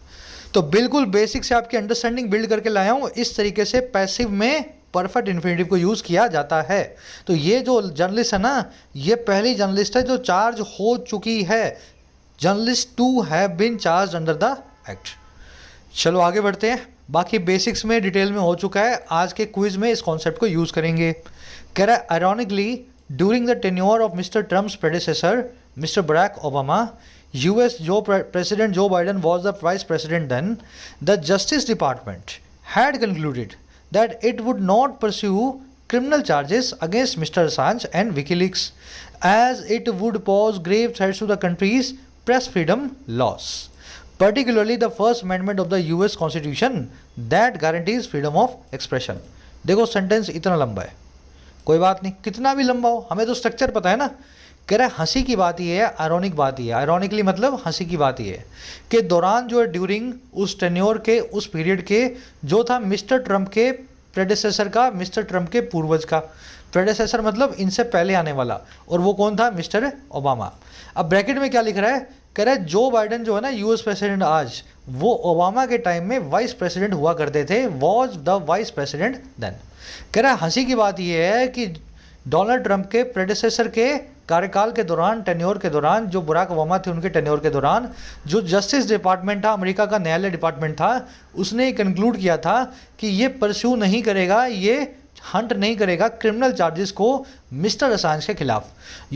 तो बिल्कुल बेसिक से आपकी अंडरस्टैंडिंग बिल्ड करके लाया हूँ। इस तरीके से पैसिव में परफेक्ट इन्फिनेटिव को यूज़ किया जाता है। तो ये जो जर्नलिस्ट है ना, ये पहली जर्नलिस्ट है जो चार्ज हो चुकी है। Journalist to have been charge under the act. चलो आगे बढ़ते हैं। बाकी बेसिक्स में डिटेल में हो चुका है, आज के क्विज में इस कॉन्सेप्ट को यूज़ करेंगे। कह रहा है ironically during the tenure of Mr Trump's predecessor Mr Barack Obama, US President Joe Biden was the vice president then, the Justice Department had concluded that it would not pursue criminal charges against Mr. Assange and WikiLeaks, as it would pose grave threats to the country's press freedom laws, particularly the First Amendment of the US Constitution that guarantees freedom of expression. देखो सेंटेंस इतना लंबा है, कोई बात नहीं, कितना भी लंबा हो, हमें तो स्ट्रक्चर पता है ना। कह रहा है हंसी की बात ये है, आयरॉनिक बात ये है, आयरॉनिकली मतलब हंसी की बात ये है कि दौरान जो है ड्यूरिंग उस टेन्योर के, उस पीरियड के जो था मिस्टर ट्रम्प के प्रेडेसेसर का, मिस्टर ट्रम्प के पूर्वज का। प्रेडेसेसर मतलब इनसे पहले आने वाला, और वो कौन था, मिस्टर ओबामा। अब ब्रैकेट में क्या लिख रहा है, कह रहा है जो बाइडन जो है ना US प्रेसिडेंट आज, वो ओबामा के टाइम में वाइस प्रेसिडेंट हुआ करते थे, was the vice president then. कह रहा है हंसी की बात ये है कि डोनाल्ड ट्रंप के प्रेडेसेसर के कार्यकाल के दौरान, टेन्योर के दौरान, जो बराक ओबामा थे उनके टेन्योर के दौरान, जो जस्टिस डिपार्टमेंट था, अमेरिका का न्यायालय डिपार्टमेंट था, उसने कंक्लूड किया था कि ये परस्यू नहीं करेगा, ये हंट नहीं करेगा क्रिमिनल चार्जेस को मिस्टर असांज के खिलाफ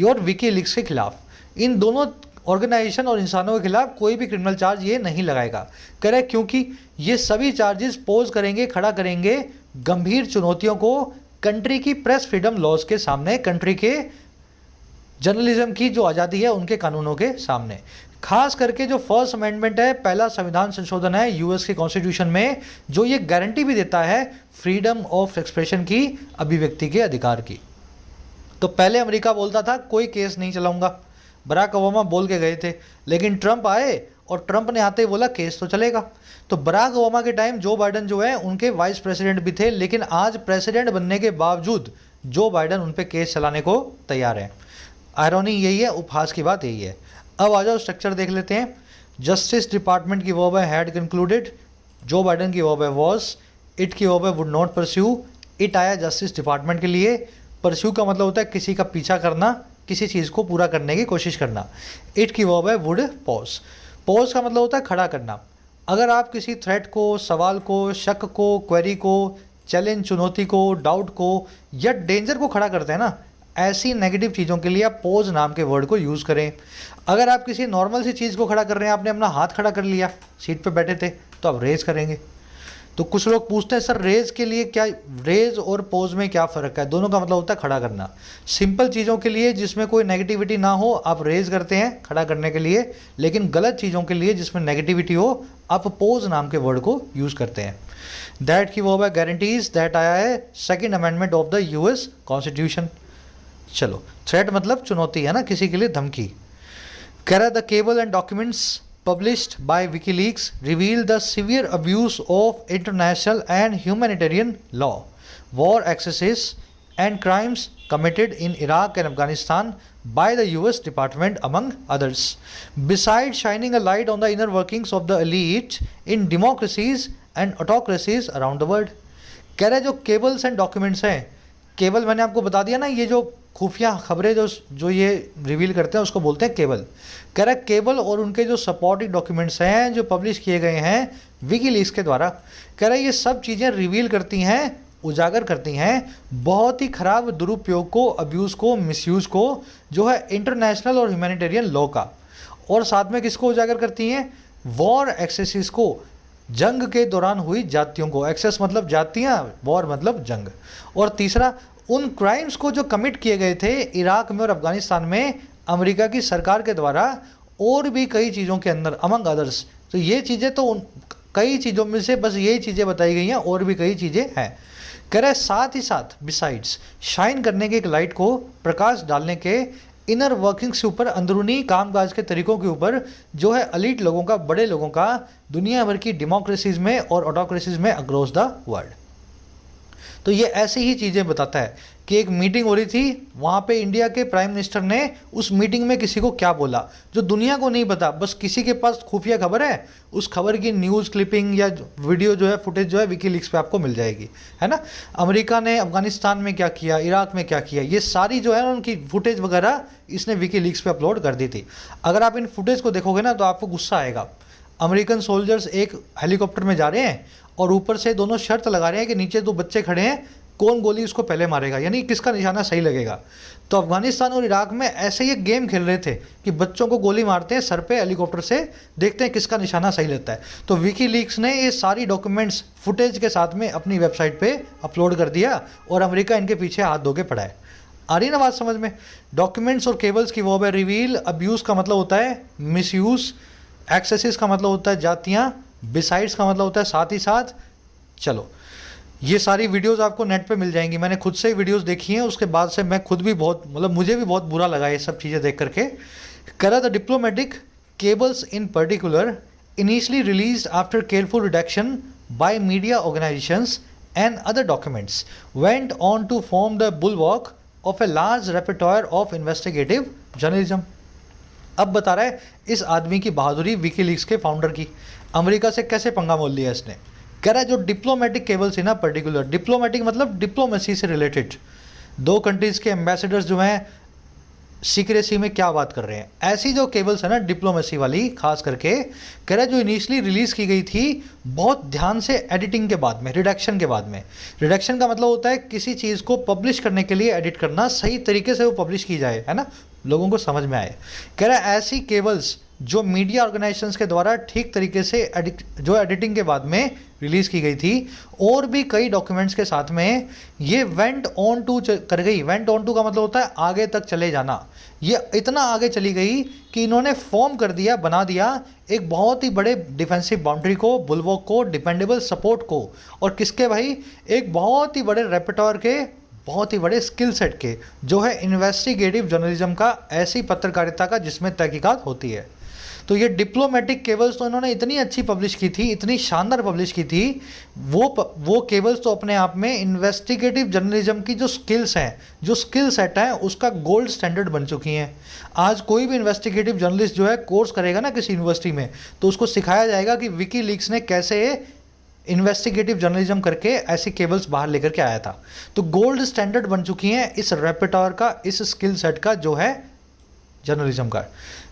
और विकीलीक्स के खिलाफ। इन दोनों ऑर्गेनाइजेशन और इंसानों के खिलाफ कोई भी क्रिमिनल चार्ज ये नहीं लगाएगा। कह रहे क्योंकि ये सभी चार्जेस पोज करेंगे, खड़ा करेंगे गंभीर चुनौतियों को कंट्री की प्रेस फ्रीडम लॉज के सामने, कंट्री के जर्नलिज्म की जो आज़ादी है उनके कानूनों के सामने। खास करके जो फर्स्ट अमेंडमेंट है, पहला संविधान संशोधन है यूएस के कॉन्स्टिट्यूशन में, जो ये गारंटी भी देता है फ्रीडम ऑफ एक्सप्रेशन की, अभिव्यक्ति के अधिकार की। तो पहले अमेरिका बोलता था कोई केस नहीं चलाऊंगा, बराक ओबामा बोल के गए थे, लेकिन ट्रंप आए और ट्रंप ने आते ही बोला केस तो चलेगा। तो बराक ओबामा के टाइम जो बाइडन जो है उनके वाइस प्रेसिडेंट भी थे, लेकिन आज प्रेसिडेंट बनने के बावजूद जो बाइडन उन पे केस चलाने को तैयार है। आयरनी यही है, उपहास की बात यही है। अब आ जाओ स्ट्रक्चर देख लेते हैं। जस्टिस डिपार्टमेंट की वर्ब है हैड कंक्लूडेड, जो बाइडन की वर्ब है वॉज, इट की वर्ब है वुड नॉट परस्यू, इट आया जस्टिस डिपार्टमेंट के लिए। परस्यू का मतलब होता है किसी का पीछा करना, किसी चीज़ को पूरा करने की कोशिश करना। इट की वर्ब है वुड पॉज, पॉज का मतलब होता है खड़ा करना। अगर आप किसी थ्रेट को, सवाल को, शक को, क्वेरी को, चैलेंज, चुनौती को, डाउट को या डेंजर को खड़ा करते हैं ना, ऐसी नेगेटिव चीज़ों के लिए आप पोज नाम के वर्ड को यूज़ करें। अगर आप किसी नॉर्मल सी चीज़ को खड़ा कर रहे हैं, आपने अपना हाथ खड़ा कर लिया, सीट पे बैठे थे, तो आप रेज करेंगे। तो कुछ लोग पूछते हैं सर रेज के लिए क्या, रेज और पोज में क्या फ़र्क है? दोनों का मतलब होता है खड़ा करना। सिंपल चीज़ों के लिए जिसमें कोई नेगेटिविटी ना हो आप रेज करते हैं खड़ा करने के लिए, लेकिन गलत चीज़ों के लिए जिसमें नेगेटिविटी हो आप पोज नाम के वर्ड को यूज़ करते हैं। दैट की वर्ब है गारंटीज, दैट आया है second amendment of the US constitution. चलो, थ्रेट मतलब चुनौती है ना, किसी के लिए धमकी। कह रहा the cable and documents published by WikiLeaks reveal the severe abuse of international and humanitarian law, war excesses and crimes committed in Iraq and Afghanistan by the US Department among others. Besides shining a light on the inner workings of the elite in democracies and autocracies around the world. कह रहे जो केबल्स एंड डॉक्यूमेंट्स हैं, केबल मैंने आपको बता दिया ना, ये जो खुफिया खबरें जो ये रिवील करते हैं उसको बोलते हैं केबल। कह रहा है केबल और उनके जो सपोर्टिंग डॉक्यूमेंट्स हैं जो पब्लिश किए गए हैं विकीलीक्स के द्वारा, कह रहा है ये सब चीज़ें रिवील करती हैं, उजागर करती हैं बहुत ही ख़राब दुरुपयोग को, अब्यूज़ को, मिसयूज़ को, जो है इंटरनेशनल और ह्यूमैनिटेरियन लॉ का। और साथ में किसको उजागर करती हैं? वॉर एक्सेसिस को, जंग के दौरान हुई जातियों को। एक्सेस मतलब जातियाँ, वॉर मतलब जंग। और तीसरा, उन क्राइम्स को जो कमिट किए गए थे इराक में और अफगानिस्तान में अमेरिका की सरकार के द्वारा, और भी कई चीज़ों के अंदर अमंग अदर्स। तो ये चीज़ें तो कई चीज़ों में से बस यही चीज़ें बताई गई हैं, और भी कई चीज़ें हैं। कह रहा है साथ ही साथ बिसाइड्स शाइन करने के, एक लाइट को प्रकाश डालने के, इनर वर्किंग्स के ऊपर, अंदरूनी कामकाज के तरीकों के ऊपर, जो है अलीट लोगों का, बड़े लोगों का, दुनिया भर की डेमोक्रेसीज में और ऑटोक्रेसीज में अक्रॉस द वर्ल्ड। तो ये ऐसी ही चीज़ें बताता है कि एक मीटिंग हो रही थी, वहाँ पे इंडिया के प्राइम मिनिस्टर ने उस मीटिंग में किसी को क्या बोला जो दुनिया को नहीं पता, बस किसी के पास खुफिया खबर है, उस खबर की न्यूज़ क्लिपिंग या वीडियो जो है, फुटेज जो है विकीलीक्स पे आपको मिल जाएगी, है ना। अमेरिका ने अफगानिस्तान में क्या किया, इराक में क्या किया, ये सारी जो है उनकी फुटेज वगैरह इसने विकीलीक्स पे अपलोड कर दी थी। अगर आप इन फुटेज को देखोगे ना तो आपको गुस्सा आएगा। अमेरिकन सोल्जर्स एक हेलीकॉप्टर में जा रहे हैं और ऊपर से दोनों शर्त लगा रहे हैं कि नीचे दो बच्चे खड़े हैं, कौन गोली उसको पहले मारेगा, यानी किसका निशाना सही लगेगा। तो अफगानिस्तान और इराक में ऐसे ही गेम खेल रहे थे कि बच्चों को गोली मारते हैं सर पे हेलीकॉप्टर से, देखते हैं किसका निशाना सही लगता है। तो विकीलीक्स ने ये सारी डॉक्यूमेंट्स फुटेज के साथ में अपनी वेबसाइट पे अपलोड कर दिया और अमेरिका इनके पीछे हाथ धो के पड़ा है। आ रही ना बात समझ में। डॉक्यूमेंट्स और केबल्स की वर्ब है रिवील, अब्यूज़ का मतलब होता है मिसयूज़, एक्सेसिस का मतलब होता है जातियाँ, बिसाइड्स का मतलब होता है साथ ही साथ। चलो, ये सारी वीडियोस आपको नेट पे मिल जाएंगी, मैंने खुद से ही वीडियोस देखी हैं, उसके बाद से मैं खुद भी बहुत, मतलब मुझे भी बहुत बुरा लगा ये सब चीज़ें देख करके। करा the diplomatic cables in particular initially released after careful redaction by media organisations and other documents went on to form the bulwark of a large रेpertoire ऑफ इन्वेस्टिगेटिव जर्नलिज्म। अब बता रहा है इस आदमी की बहादुरी, विकीलीक्स के फाउंडर की, अमेरिका से कैसे पंगा मोल लिया इसने। कह रहा है जो डिप्लोमेटिक केबल्स है ना, पर्टिकुलर डिप्लोमेटिक मतलब डिप्लोमेसी से रिलेटेड, दो कंट्रीज़ के एम्बेसडर्स जो हैं सीक्रेसी में क्या बात कर रहे हैं, ऐसी जो केबल्स है ना डिप्लोमेसी वाली खास करके, कह रहा है जो इनिशियली रिलीज़ की गई थी बहुत ध्यान से एडिटिंग के बाद में, रिडक्शन के बाद में। रिडक्शन का मतलब होता है किसी चीज़ को पब्लिश करने के लिए एडिट करना, सही तरीके से वो पब्लिश की जाए, है ना, लोगों को समझ में आए। कह रहा है ऐसी केबल्स जो मीडिया ऑर्गेनाइजेशंस के द्वारा ठीक तरीके से जो एडिटिंग के बाद में रिलीज़ की गई थी, और भी कई डॉक्यूमेंट्स के साथ में ये वेंट ऑन टू कर गई। वेंट ऑन टू का मतलब होता है आगे तक चले जाना। ये इतना आगे चली गई कि इन्होंने फॉर्म कर दिया, बना दिया एक बहुत ही बड़े डिफेंसिव बाउंड्री को, बुलवॉक को, डिपेंडेबल सपोर्ट को, और किसके भाई, एक बहुत ही बड़े रेpertoire के, बहुत ही बड़े स्किल सेट के, जो है इन्वेस्टिगेटिव जर्नलिज्म का, ऐसी पत्रकारिता का जिसमें तहकीकात होती है। तो ये डिप्लोमेटिक केबल्स तो इन्होंने इतनी अच्छी पब्लिश की थी, इतनी शानदार पब्लिश की थी, वो केबल्स तो अपने आप में इन्वेस्टिगेटिव जर्नलिज्म की जो स्किल्स हैं, जो स्किल सेट है, उसका गोल्ड स्टैंडर्ड बन चुकी हैं। आज कोई भी इन्वेस्टिगेटिव जर्नलिस्ट जो है कोर्स करेगा ना किसी यूनिवर्सिटी में, तो उसको सिखाया जाएगा कि विकीलीक्स ने कैसे इन्वेस्टिगेटिव जर्नलिज्म करके ऐसी केबल्स बाहर लेकर के आया था। तो गोल्ड स्टैंडर्ड बन चुकी हैं इस रेpertoire का, इस स्किल सेट का, जो है जर्नलिज्म का।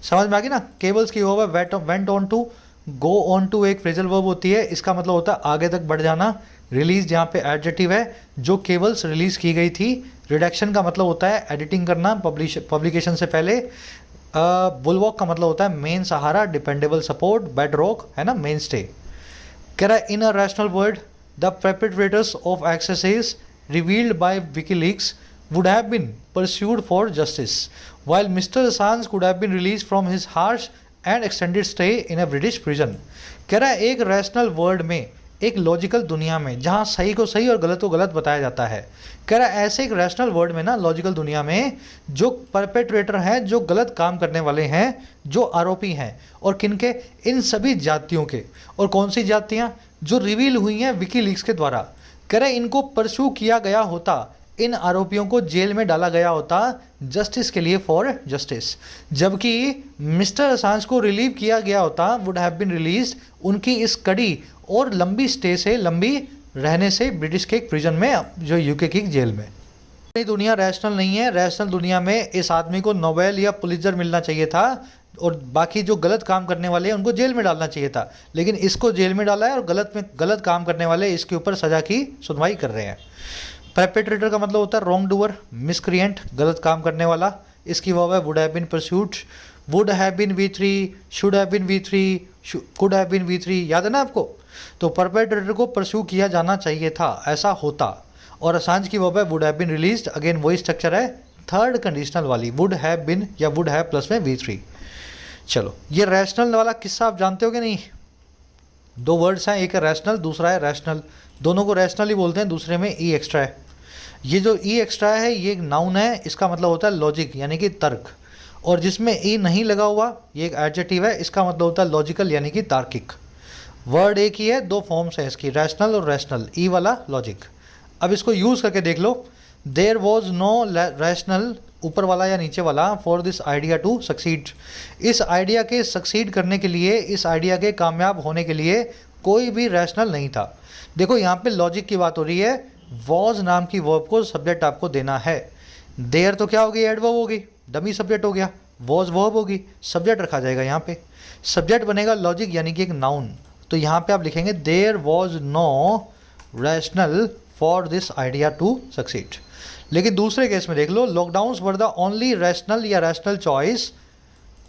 समझ में आ गई ना। केबल्स की वो went on to, go on to एक फ्रेजल वर्ब होती है, इसका मतलब होता है आगे तक बढ़ जाना। रिलीज यहाँ पे एडजेक्टिव है, जो केबल्स रिलीज की गई थी। रिडक्शन का मतलब होता है एडिटिंग करना पब्लिकेशन से पहले। बुलवॉक का मतलब होता है मेन सहारा, डिपेंडेबल सपोर्ट, बेड रॉक, है ना, मेन स्टे। कह रहा है in a rational word the perpetrators of excesses revealed by WikiLeaks would have been pursued for justice, while Mr. Assange could have been released from his harsh and extended stay in a British prison. कह रहा है एक रैशनल वर्ड में, एक लॉजिकल दुनिया में, जहाँ सही को सही और गलत को गलत बताया जाता है, कह रहा है ऐसे एक रैशनल वर्ड में ना, लॉजिकल दुनिया में, जो परपेट्रेटर हैं, जो गलत काम करने वाले हैं, जो आरोपी हैं, और किनके, इन सभी जातियों के। और कौन सी जातियां? जो रिवील हुई हैं विकीलीक्स के द्वारा। कह रहे इनको परस्यू किया गया होता, इन आरोपियों को जेल में डाला गया होता जस्टिस के लिए, फॉर जस्टिस, जबकि मिस्टर असांज को रिलीव किया गया होता, वुड हैव बीन रिलीज, उनकी इस कड़ी और लंबी स्टे से, लंबी रहने से, ब्रिटिश के एक प्रिजन में, जो यूके की जेल में। दुनिया रैशनल नहीं है। रैशनल दुनिया में इस आदमी को नोबेल या पुलित्जर मिलना चाहिए था, और बाकी जो गलत काम करने वाले हैं उनको जेल में डालना चाहिए था, लेकिन इसको जेल में डाला है, और गलत काम करने वाले इसके ऊपर सजा की सुनवाई कर रहे हैं। परपेट्रेटर का मतलब होता है रॉन्ग डूअर, मिसक्रिएंट, गलत काम करने वाला। इसकी वर्ब है would have been pursued, would have been V3, should have been V3, could have been V3, याद है ना आपको। तो परपेट्रेटर को परस्यू किया जाना चाहिए था, ऐसा होता। और असांज की वर्ब है would have been released, again वही स्ट्रक्चर है, थर्ड कंडीशनल वाली, वुड हैव बीन या वुड हैव प्लस में V3। चलो, ये रैशनल वाला किस्सा आप जानते हो कि नहीं? दो वर्ड्स हैं, एक है रैशनल, दूसरा है रैशनल। दोनों को रैशनल ही बोलते हैं, दूसरे में ई एक्स्ट्रा है। ये जो ई एक्स्ट्रा है ये एक नाउन है, इसका मतलब होता है लॉजिक, यानी कि तर्क। और जिसमें ई नहीं लगा हुआ ये एक एडजेक्टिव है, इसका मतलब होता है लॉजिकल, यानी कि तार्किक। वर्ड एक ही है, दो फॉर्म्स हैं इसकी, रैशनल और रैशनल, ई वाला लॉजिक। अब इसको यूज़ करके देख लो। देयर वॉज नो रैशनल, ऊपर वाला या नीचे वाला, for this idea to succeed, इस आइडिया के सक्सीड करने के लिए, इस आइडिया के कामयाब होने के लिए कोई भी रैशनल नहीं था। देखो यहाँ पे लॉजिक की बात हो रही है, वॉज नाम की वर्ब को सब्जेक्ट आपको देना है। देयर तो क्या होगी, एडवर्ब होगी, डमी सब्जेक्ट हो गया, वॉज वर्ब होगी, सब्जेक्ट रखा जाएगा यहाँ पे, सब्जेक्ट बनेगा लॉजिक, यानी कि एक नाउन। तो यहाँ पे आप लिखेंगे there was no rational for this idea to succeed. लेकिन दूसरे केस में देख लो, lockdowns were the only rational या रैशनल चॉइस,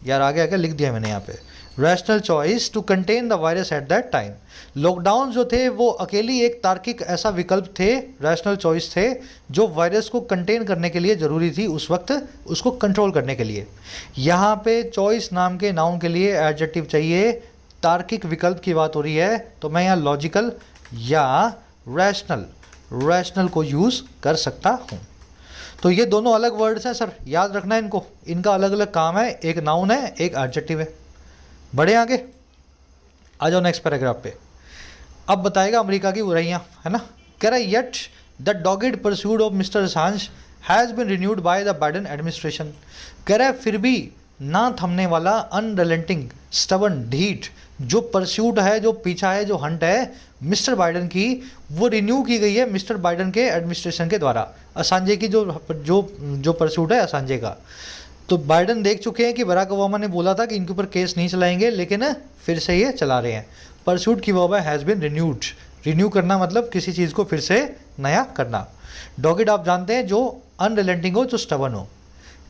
यार आगे आगे लिख दिया मैंने यहाँ पे, rational choice to contain the virus at that time. Lockdown जो थे वो अकेली एक तार्किक ऐसा विकल्प थे, रैशनल चॉइस थे, जो वायरस को कंटेन करने के लिए ज़रूरी थी उस वक्त, उसको कंट्रोल करने के लिए। यहाँ पे चॉइस नाम के नाउन के लिए एडजेक्टिव चाहिए, तार्किक विकल्प की बात हो रही है, तो मैं यहाँ लॉजिकल या रैशनल को यूज़ कर सकता हूँ। तो ये दोनों अलग वर्ड्स हैं सर, याद रखना है इनको, इनका अलग अलग काम है, एक नाउन है, एक एडजेक्टिव है। बढ़े आगे, आ जाओ नेक्स्ट पैराग्राफ पे। अब बताएगा अमेरिका की बुराइयां, है ना। कह रहा है yet the dogged pursuit of mister Assange has been renewed by the Biden administration. कह रहा है फिर भी ना थमने वाला, अनरिलेंटिंग, स्टबर्न, ढीठ जो परस्यूट है, जो पीछा है, जो हंट है मिस्टर बाइडेन की, वो रिन्यू की गई है मिस्टर बाइडेन के एडमिनिस्ट्रेशन के द्वारा। असांजे की जो परस्यूट है असांजे का, तो बाइडेन देख चुके हैं कि बराक ओबामा ने बोला था कि इनके ऊपर केस नहीं चलाएंगे, लेकिन फिर से ये चला रहे हैं। परस्यूट की वर्ब है हैज़ बिन रिन्यूड, रिन्यू करना मतलब किसी चीज़ को फिर से नया करना। डॉगिड आप जानते हैं जो अनरिलेंटिंग हो, जो स्टबर्न हो।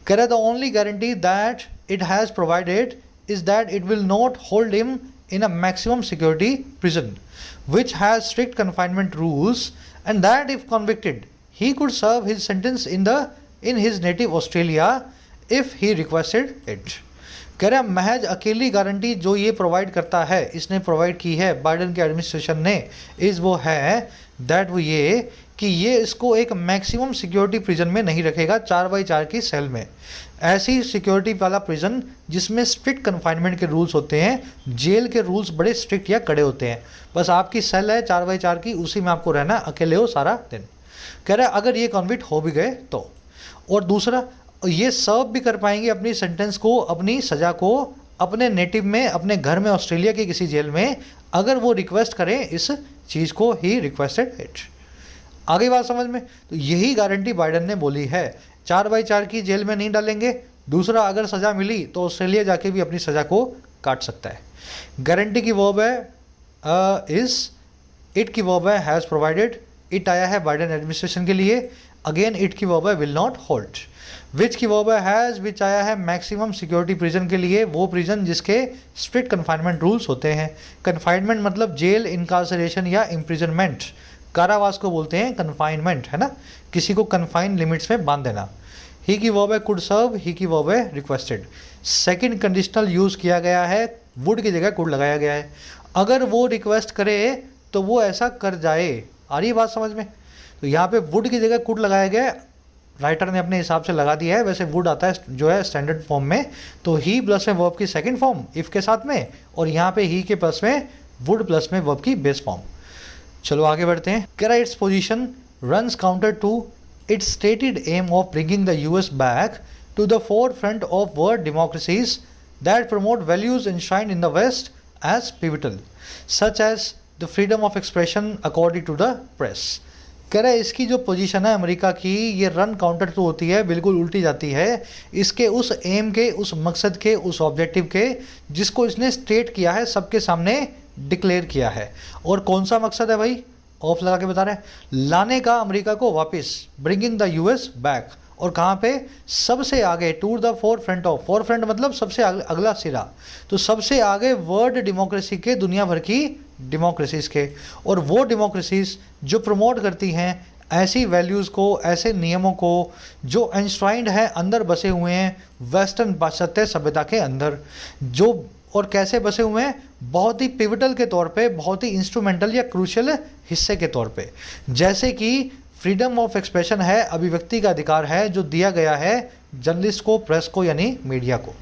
कह रहे the only guarantee that it has provided is that it will not hold him in a maximum security prison which has strict confinement rules, and that if convicted he could serve his sentence in his native Australia if he requested it. कह रहा महज अकेली गारंटी जो ये प्रोवाइड करता है, इसने प्रोवाइड की है बाइडन के एडमिनिस्ट्रेशन ने, इस वो है दैट वो ये कि ये इसको एक मैक्सिमम सिक्योरिटी प्रिजन में नहीं रखेगा, 4x4 की सेल में, ऐसी सिक्योरिटी वाला प्रिजन जिसमें स्ट्रिक्ट कन्फाइनमेंट के रूल्स होते हैं, जेल के रूल्स बड़े स्ट्रिक्ट या कड़े होते हैं, बस आपकी सेल है 4x4 की, उसी में आपको रहना, अकेले हो सारा दिन। कह रहा है अगर ये कन्विक्ट हो भी गए तो, और दूसरा ये सर्व भी कर पाएंगे अपनी सेंटेंस को, अपनी सज़ा को अपने नेटिव में, अपने घर में, ऑस्ट्रेलिया के किसी जेल में, अगर वो रिक्वेस्ट करें इस चीज़ को, ही रिक्वेस्टेड इट। आगे बात समझ में? तो यही गारंटी बाइडन ने बोली है, 4x4 की जेल में नहीं डालेंगे। दूसरा, अगर सज़ा मिली तो ऑस्ट्रेलिया जाके भी अपनी सज़ा को काट सकता है। गारंटी की वर्ब है इस, इट की वर्ब है हैज़ प्रोवाइडेड, इट आया है बाइडन एडमिनिस्ट्रेशन के लिए, अगेन इट की वर्ब है विल नॉट होल्ड। विच की वर्ब है हैज़, विच आया है मैक्सिमम सिक्योरिटी प्रिजन के लिए, वो प्रिजन जिसके स्ट्रिक्ट कन्फाइनमेंट रूल्स होते हैं। कन्फाइनमेंट मतलब जेल, इनकार्सरेशन या इम्प्रिजनमेंट, कारावास को बोलते हैं कन्फाइनमेंट, है ना, किसी को कन्फाइन लिमिट्स में बांध देना। ही की वर्ब है कुड सर्व, ही की वर्ब है रिक्वेस्टेड। सेकंड कंडीशनल यूज़ किया गया है, वुड की जगह कुड लगाया गया है। अगर वो रिक्वेस्ट करे तो वो ऐसा कर जाए, आ रही है बात समझ में? तो यहाँ पे वुड की जगह कुड लगाया गया है, राइटर ने अपने हिसाब से लगा दिया है। वैसे वुड आता है जो है स्टैंडर्ड फॉर्म में, तो ही प्लस में वर्ब की सेकंड फॉर्म इफ़ के साथ में, और यहाँ पे ही के प्लस में वुड प्लस में वर्ब की बेस फॉर्म। चलो आगे बढ़ते हैं। कह रहा है its position runs counter to its stated aim of bringing the US back to the forefront of world democracies that promote values enshrined in the west as pivotal such as the freedom of expression according to the press. कह रहा है इसकी जो पोजीशन है अमेरिका की, ये रन काउंटर टू होती है, बिल्कुल उल्टी जाती है इसके उस एम के, उस मकसद के, उस ऑब्जेक्टिव के जिसको इसने स्टेट किया है, सबके सामने डिक्लेयर किया है। और कौन सा मकसद है भाई? ऑफ लगा के बता रहे हैं, लाने का अमेरिका को वापस, ब्रिंगिंग द यूएस बैक, और कहाँ पे? सबसे आगे, to the forefront of, forefront मतलब सबसे अगला सिरा, तो सबसे आगे वर्ल्ड डेमोक्रेसी के, दुनिया भर की डेमोक्रेसीज के, और वो डेमोक्रेसीज जो प्रमोट करती हैं ऐसी वैल्यूज़ को, ऐसे नियमों को जो एनश्राइंड है, अंदर बसे हुए हैं वेस्टर्न पाश्चात्य सभ्यता के अंदर, जो और कैसे बसे हुए हैं? बहुत ही पिवटल के तौर पे, बहुत ही इंस्ट्रूमेंटल या क्रूशियल हिस्से के तौर पे। जैसे कि फ्रीडम ऑफ एक्सप्रेशन है, अभिव्यक्ति का अधिकार है जो दिया गया है जर्नलिस्ट को, प्रेस को, यानी मीडिया को।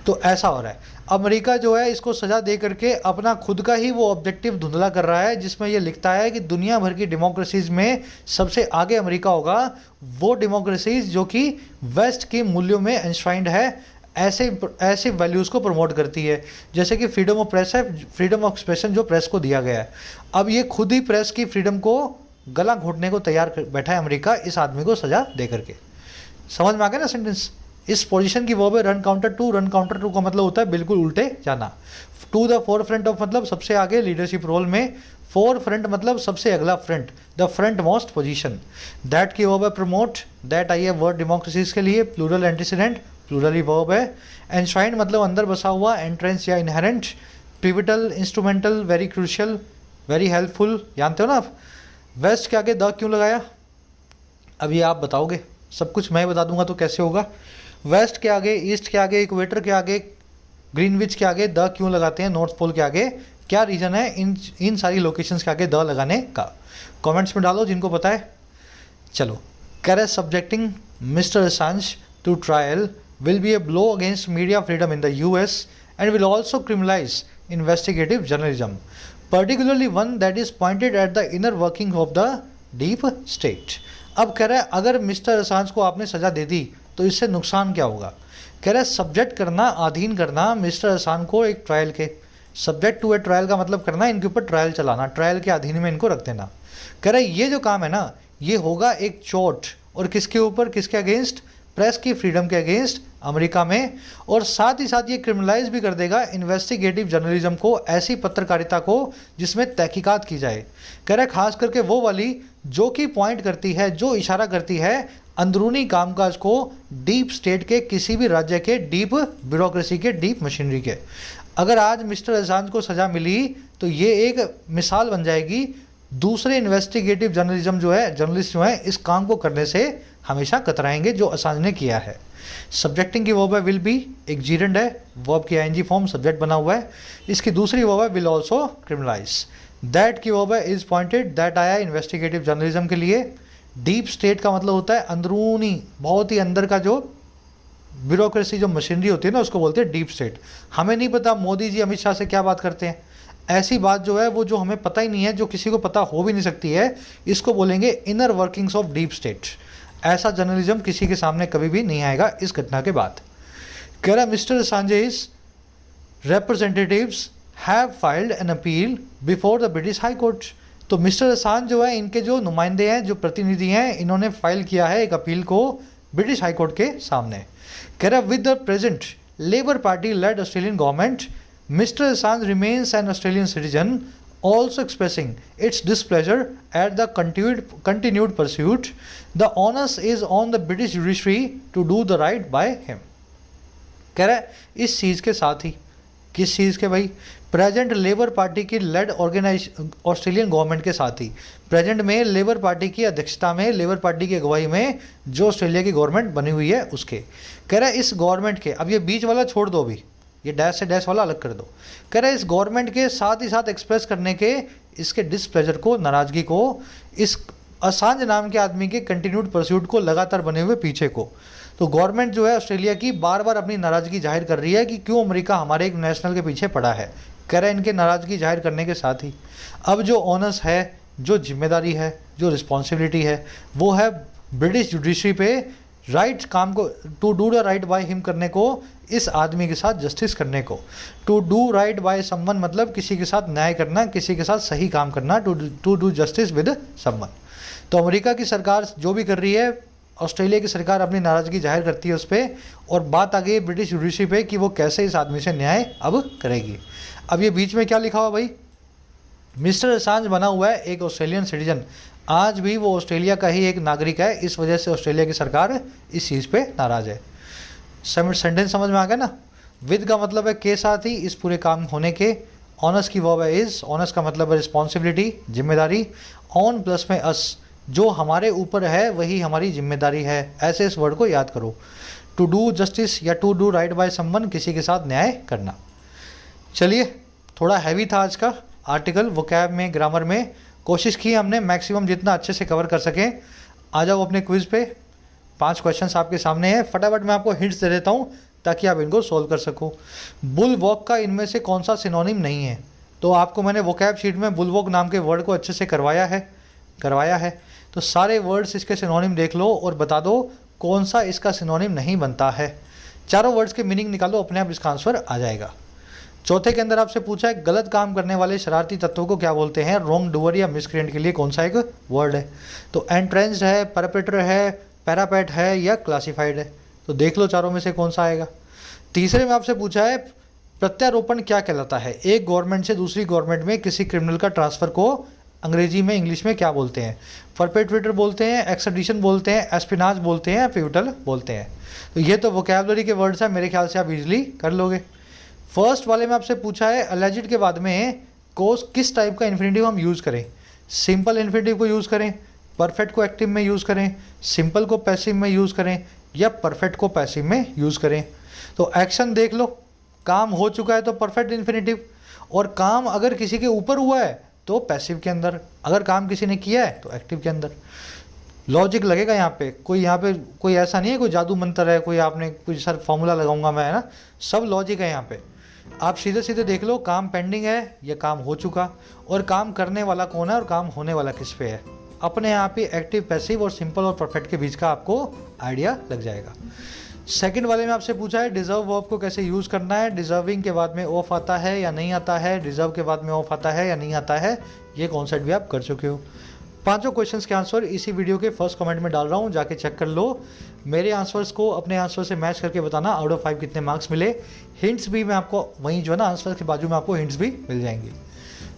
तो ऐसा हो रहा है, अमेरिका जो है इसको सज़ा दे करके अपना खुद का ही वो ऑब्जेक्टिव धुंधला कर रहा है, जिसमें ये लिखता है कि दुनिया भर की डेमोक्रेसीज में सबसे आगे अमेरिका होगा, वो डेमोक्रेसीज जो कि वेस्ट के मूल्यों में एनश्राइंड है, ऐसे वैल्यूज़ को प्रमोट करती है, जैसे कि फ्रीडम ऑफ प्रेस है, फ्रीडम ऑफ एक्सप्रेशन जो प्रेस को दिया गया है। अब ये खुद ही प्रेस की फ्रीडम को गला घोटने को तैयार बैठा है अमेरिका, इस आदमी को सज़ा दे करके। समझ में आ गया ना सेंटेंस? इस पोजीशन की वर्ब है run counter to. Run counter to का मतलब होता है बिल्कुल उल्टे जाना। To the forefront of मतलब सबसे आगे लीडरशिप रोल में, फोर फ्रंट मतलब सबसे अगला front, the front most position. That की वर्ब है प्रमोट, दैट आई है वर्ड डेमोक्रेसीज के लिए, प्लूरल एंटीसीडेंट, प्लूरल ही वर्ब है। एनश्राइंड मतलब अंदर बसा हुआ, एंट्रेंस या inherent. Pivotal, instrumental, very crucial, very helpful, जानते हो ना आप। वेस्ट के आगे द क्यों लगाया? अब ये आप बताओगे, सब कुछ मैं बता दूंगा तो कैसे होगा। वेस्ट के आगे, ईस्ट के आगे, इक्वेटर के आगे, ग्रीनविच के आगे द क्यों लगाते हैं, नॉर्थ पोल के आगे? क्या रीज़न है इन सारी लोकेशंस के आगे द लगाने का? कमेंट्स में डालो जिनको पता है। चलो, कैरे subjecting mister Assange to trial will be a blow against media freedom in the US and will also criminalize investigative journalism, particularly one that is pointed at the inner working of the deep state। अब कह रहा है अगर मिस्टर असांज को आपने सज़ा दे दी तो इससे नुकसान क्या होगा? कह रहा है सब्जेक्ट करना, अधीन करना मिस्टर असांज को एक ट्रायल के, सब्जेक्ट टू ए ट्रायल का मतलब करना इनके ऊपर ट्रायल चलाना, ट्रायल के अधीन में इनको रख देना। कह रहा है ये जो काम है ना, ये होगा एक चोट, और किसके ऊपर? किसके अगेंस्ट? प्रेस की फ्रीडम के अगेंस्ट, अमेरिका में, और साथ ही साथ ये क्रिमिनलाइज भी कर देगा इन्वेस्टिगेटिव जर्नलिज्म को, ऐसी पत्रकारिता को जिसमें तहकीकात की जाए। कह रहा है खास करके वो वाली जो कि पॉइंट करती है, जो इशारा करती है अंदरूनी कामकाज को डीप स्टेट के, किसी भी राज्य के डीप ब्यूरोक्रेसी के, डीप मशीनरी के। अगर आज मिस्टर असांज को सज़ा मिली तो ये एक मिसाल बन जाएगी, दूसरे इन्वेस्टिगेटिव जर्नलिज्म जो है, जर्नलिस्ट जो है, इस काम को करने से हमेशा कतराएंगे जो असांज ने किया है। सब्जेक्टिंग की वर्ब है विल बी, एक जीरेंड है, वर्ब की आईएनजी फॉर्म, सब्जेक्ट बना हुआ है। इसकी दूसरी वर्ब है विल ऑल्सो क्रिमिनलाइज। दैट की वर्ब है इज पॉइंटेड, दैट आया इन्वेस्टिगेटिव जर्नलिज्म के लिए। डीप स्टेट का मतलब होता है अंदरूनी, बहुत ही अंदर का जो ब्यूरोक्रेसी, जो मशीनरी होती है ना, उसको बोलते हैं डीप स्टेट। हमें नहीं पता मोदी जी अमित शाह से क्या बात करते हैं, ऐसी बात जो है वो जो हमें पता ही नहीं है, जो किसी को पता हो भी नहीं सकती है, इसको बोलेंगे inner workings of deep state. ऐसा जर्नलिज्म किसी के सामने कभी भी नहीं आएगा इस घटना के बाद। कह रहा mister Assange's representatives have filed an appeal before the British High Court. तो मिस्टर असांज जो है, इनके जो नुमाइंदे हैं, जो प्रतिनिधि हैं, इन्होंने फाइल किया है एक अपील को ब्रिटिश हाई कोर्ट के सामने। कह रहा with the present labour party led Australian government, Mr. Assange remains an Australian citizen, also expressing its displeasure at the continued pursuit. The onus is on the British judiciary to do the right by him. कह रहा है इस चीज़ के साथ ही, किस चीज़ के भाई, प्रेजेंट लेबर पार्टी की लेड ऑस्ट्रेलियन गवर्नमेंट के साथ ही, प्रेजेंट में लेबर पार्टी की अध्यक्षता में, लेबर पार्टी की अगुवाई में जो ऑस्ट्रेलिया की गवर्नमेंट बनी हुई है उसके। कह रहा है इस गवर्नमेंट के, अब ये बीच वाला छोड़ दो, अभी ये डैश से डैश वाला अलग कर दो। कह रहा है इस गवर्नमेंट के साथ ही साथ एक्सप्रेस करने के इसके डिसप्लेजर को, नाराज़गी को, इस असांज नाम के आदमी के कंटिन्यूड परस्यूट को, लगातार बने हुए पीछे को। तो गवर्नमेंट जो है ऑस्ट्रेलिया की बार बार अपनी नाराज़गी जाहिर कर रही है कि क्यों अमेरिका हमारे एक नेशनल के पीछे पड़ा है। कह रहा है इनके नाराज़गी जाहिर करने के साथ ही अब जो ऑनस है, जो जिम्मेदारी है, जो रिस्पॉन्सिबिलिटी है, वो है ब्रिटिश जुडिशरी पे राइट काम को, to do the right by him करने को, इस आदमी के साथ जस्टिस करने को। To do right by someone मतलब किसी के साथ न्याय करना, किसी के साथ सही काम करना, to do justice with someone. तो अमेरिका की सरकार जो भी कर रही है, ऑस्ट्रेलिया की सरकार अपनी नाराज़गी जाहिर करती है उस पर, और बात आ गई ब्रिटिश जुडिशरी पे कि वो कैसे इस आदमी से न्याय अब करेगी। अब ये बीच में क्या लिखा हुआ भाई, मिस्टर असांज बना हुआ है एक ऑस्ट्रेलियन सिटीजन, आज भी वो ऑस्ट्रेलिया का ही एक नागरिक है, इस वजह से ऑस्ट्रेलिया की सरकार इस चीज़ पे नाराज़ है। सेंटेंस समझ में आ गया ना। विद का मतलब है के साथ ही, इस पूरे काम होने के। ऑनस की वर्ब है इज, ऑनस का मतलब है रिस्पॉन्सिबिलिटी, जिम्मेदारी। ऑन प्लस में अस, जो हमारे ऊपर है वही हमारी जिम्मेदारी है, ऐसे इस वर्ड को याद करो। टू डू जस्टिस या to do right by someone, किसी के साथ न्याय करना। चलिए, थोड़ा हैवी था आज का आर्टिकल, वोकैब में, ग्रामर में। कोशिश की हमने मैक्सिमम जितना अच्छे से कवर कर सकें। आ जाओ अपने क्विज़ पे, 5 क्वेश्चंस आपके सामने हैं, फटाफट मैं आपको हिंट्स दे देता हूं ताकि आप इनको सोल्व कर सको। बुल वॉक का इनमें से कौन सा सिनोनिम नहीं है? तो आपको मैंने वोकैब शीट में बुल वॉक नाम के वर्ड को अच्छे से करवाया है। तो सारे वर्ड्स इसके सिनोनिम देख लो और बता दो कौन सा इसका सिनोनिम नहीं बनता है। चारों वर्ड्स के मीनिंग निकालो, अपने आप इसका आंसर आ जाएगा। चौथे के अंदर आपसे पूछा है गलत काम करने वाले शरारती तत्वों को क्या बोलते हैं? रॉन्ग डूअर या मिसक्रिएंट के लिए कौन सा एक वर्ड है? तो एंट्रेंस्ड है, परपेट्रेटर है, पैरापेट है या क्लासिफाइड है? तो देख लो चारों में से कौन सा आएगा। तीसरे में आपसे पूछा है प्रत्यारोपण क्या कहलाता है? एक गवर्नमेंट से दूसरी गवर्नमेंट में किसी क्रिमिनल का ट्रांसफ़र को अंग्रेजी में, इंग्लिश में क्या बोलते हैं? परपेट्रेटर बोलते हैं, एक्सट्रैडिशन बोलते हैं, एस्पिनाज बोलते हैं, पिवटल बोलते हैं। तो ये तो वोकैबुलरी के वर्ड्स हैं, मेरे ख्याल से आप इजीली कर लोगे। फर्स्ट वाले में आपसे पूछा है अलेजिड के बाद में किस टाइप का इन्फिनेटिव हम यूज़ करें? सिंपल इन्फिनेटिव को यूज़ करें, परफेक्ट को एक्टिव में यूज़ करें, सिंपल को पैसिव में यूज़ करें या परफेक्ट को पैसिव में यूज़ करें? तो एक्शन देख लो, काम हो चुका है तो परफेक्ट इन्फिनेटिव, और काम अगर किसी के ऊपर हुआ है तो पैसिव के अंदर, अगर काम किसी ने किया है तो एक्टिव के अंदर। लॉजिक लगेगा यहाँ पे कोई ऐसा नहीं है कोई जादू मंत्र है, कोई आपने कोई सर फॉर्मूला लगाऊंगा मैं, है ना, सब लॉजिक है यहाँ पे। आप सीधे सीधे देख लो काम पेंडिंग है या काम हो चुका, और काम करने वाला कौन है और काम होने वाला किस पे है। अपने आप ही एक्टिव, पैसिव और सिंपल और परफेक्ट के बीच का आपको आइडिया लग जाएगा। सेकंड वाले में आपसे पूछा है डिजर्व वर्ब को कैसे यूज़ करना है? डिजर्विंग के बाद में ऑफ आता है या नहीं आता है? डिजर्व के बाद में ऑफ आता है या नहीं आता है? ये कॉन्सेप्ट भी आप कर चुके हो। पांचों क्वेश्चंस के आंसर इसी वीडियो के फर्स्ट कमेंट में डाल रहा हूँ, जाके चेक कर लो। मेरे आंसर्स को अपने आंसर से मैच करके बताना आउट ऑफ 5 कितने मार्क्स मिले। हिंट्स भी मैं आपको वहीं जो है ना आंसर के बाजू में आपको हिंट्स भी मिल जाएंगे।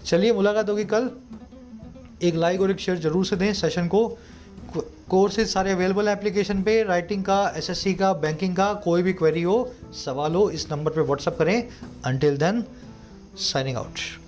चलिए मुलाकात होगी कल। एक लाइक और एक शेयर जरूर से दें सेशन को। कोर्सेज सारे अवेलेबल हैं एप्लीकेशन पे, राइटिंग का, एसएससी का, बैंकिंग का। कोई भी क्वेरी हो, सवाल हो, इस नंबर पे व्हाट्सअप करें। Until then, signing out.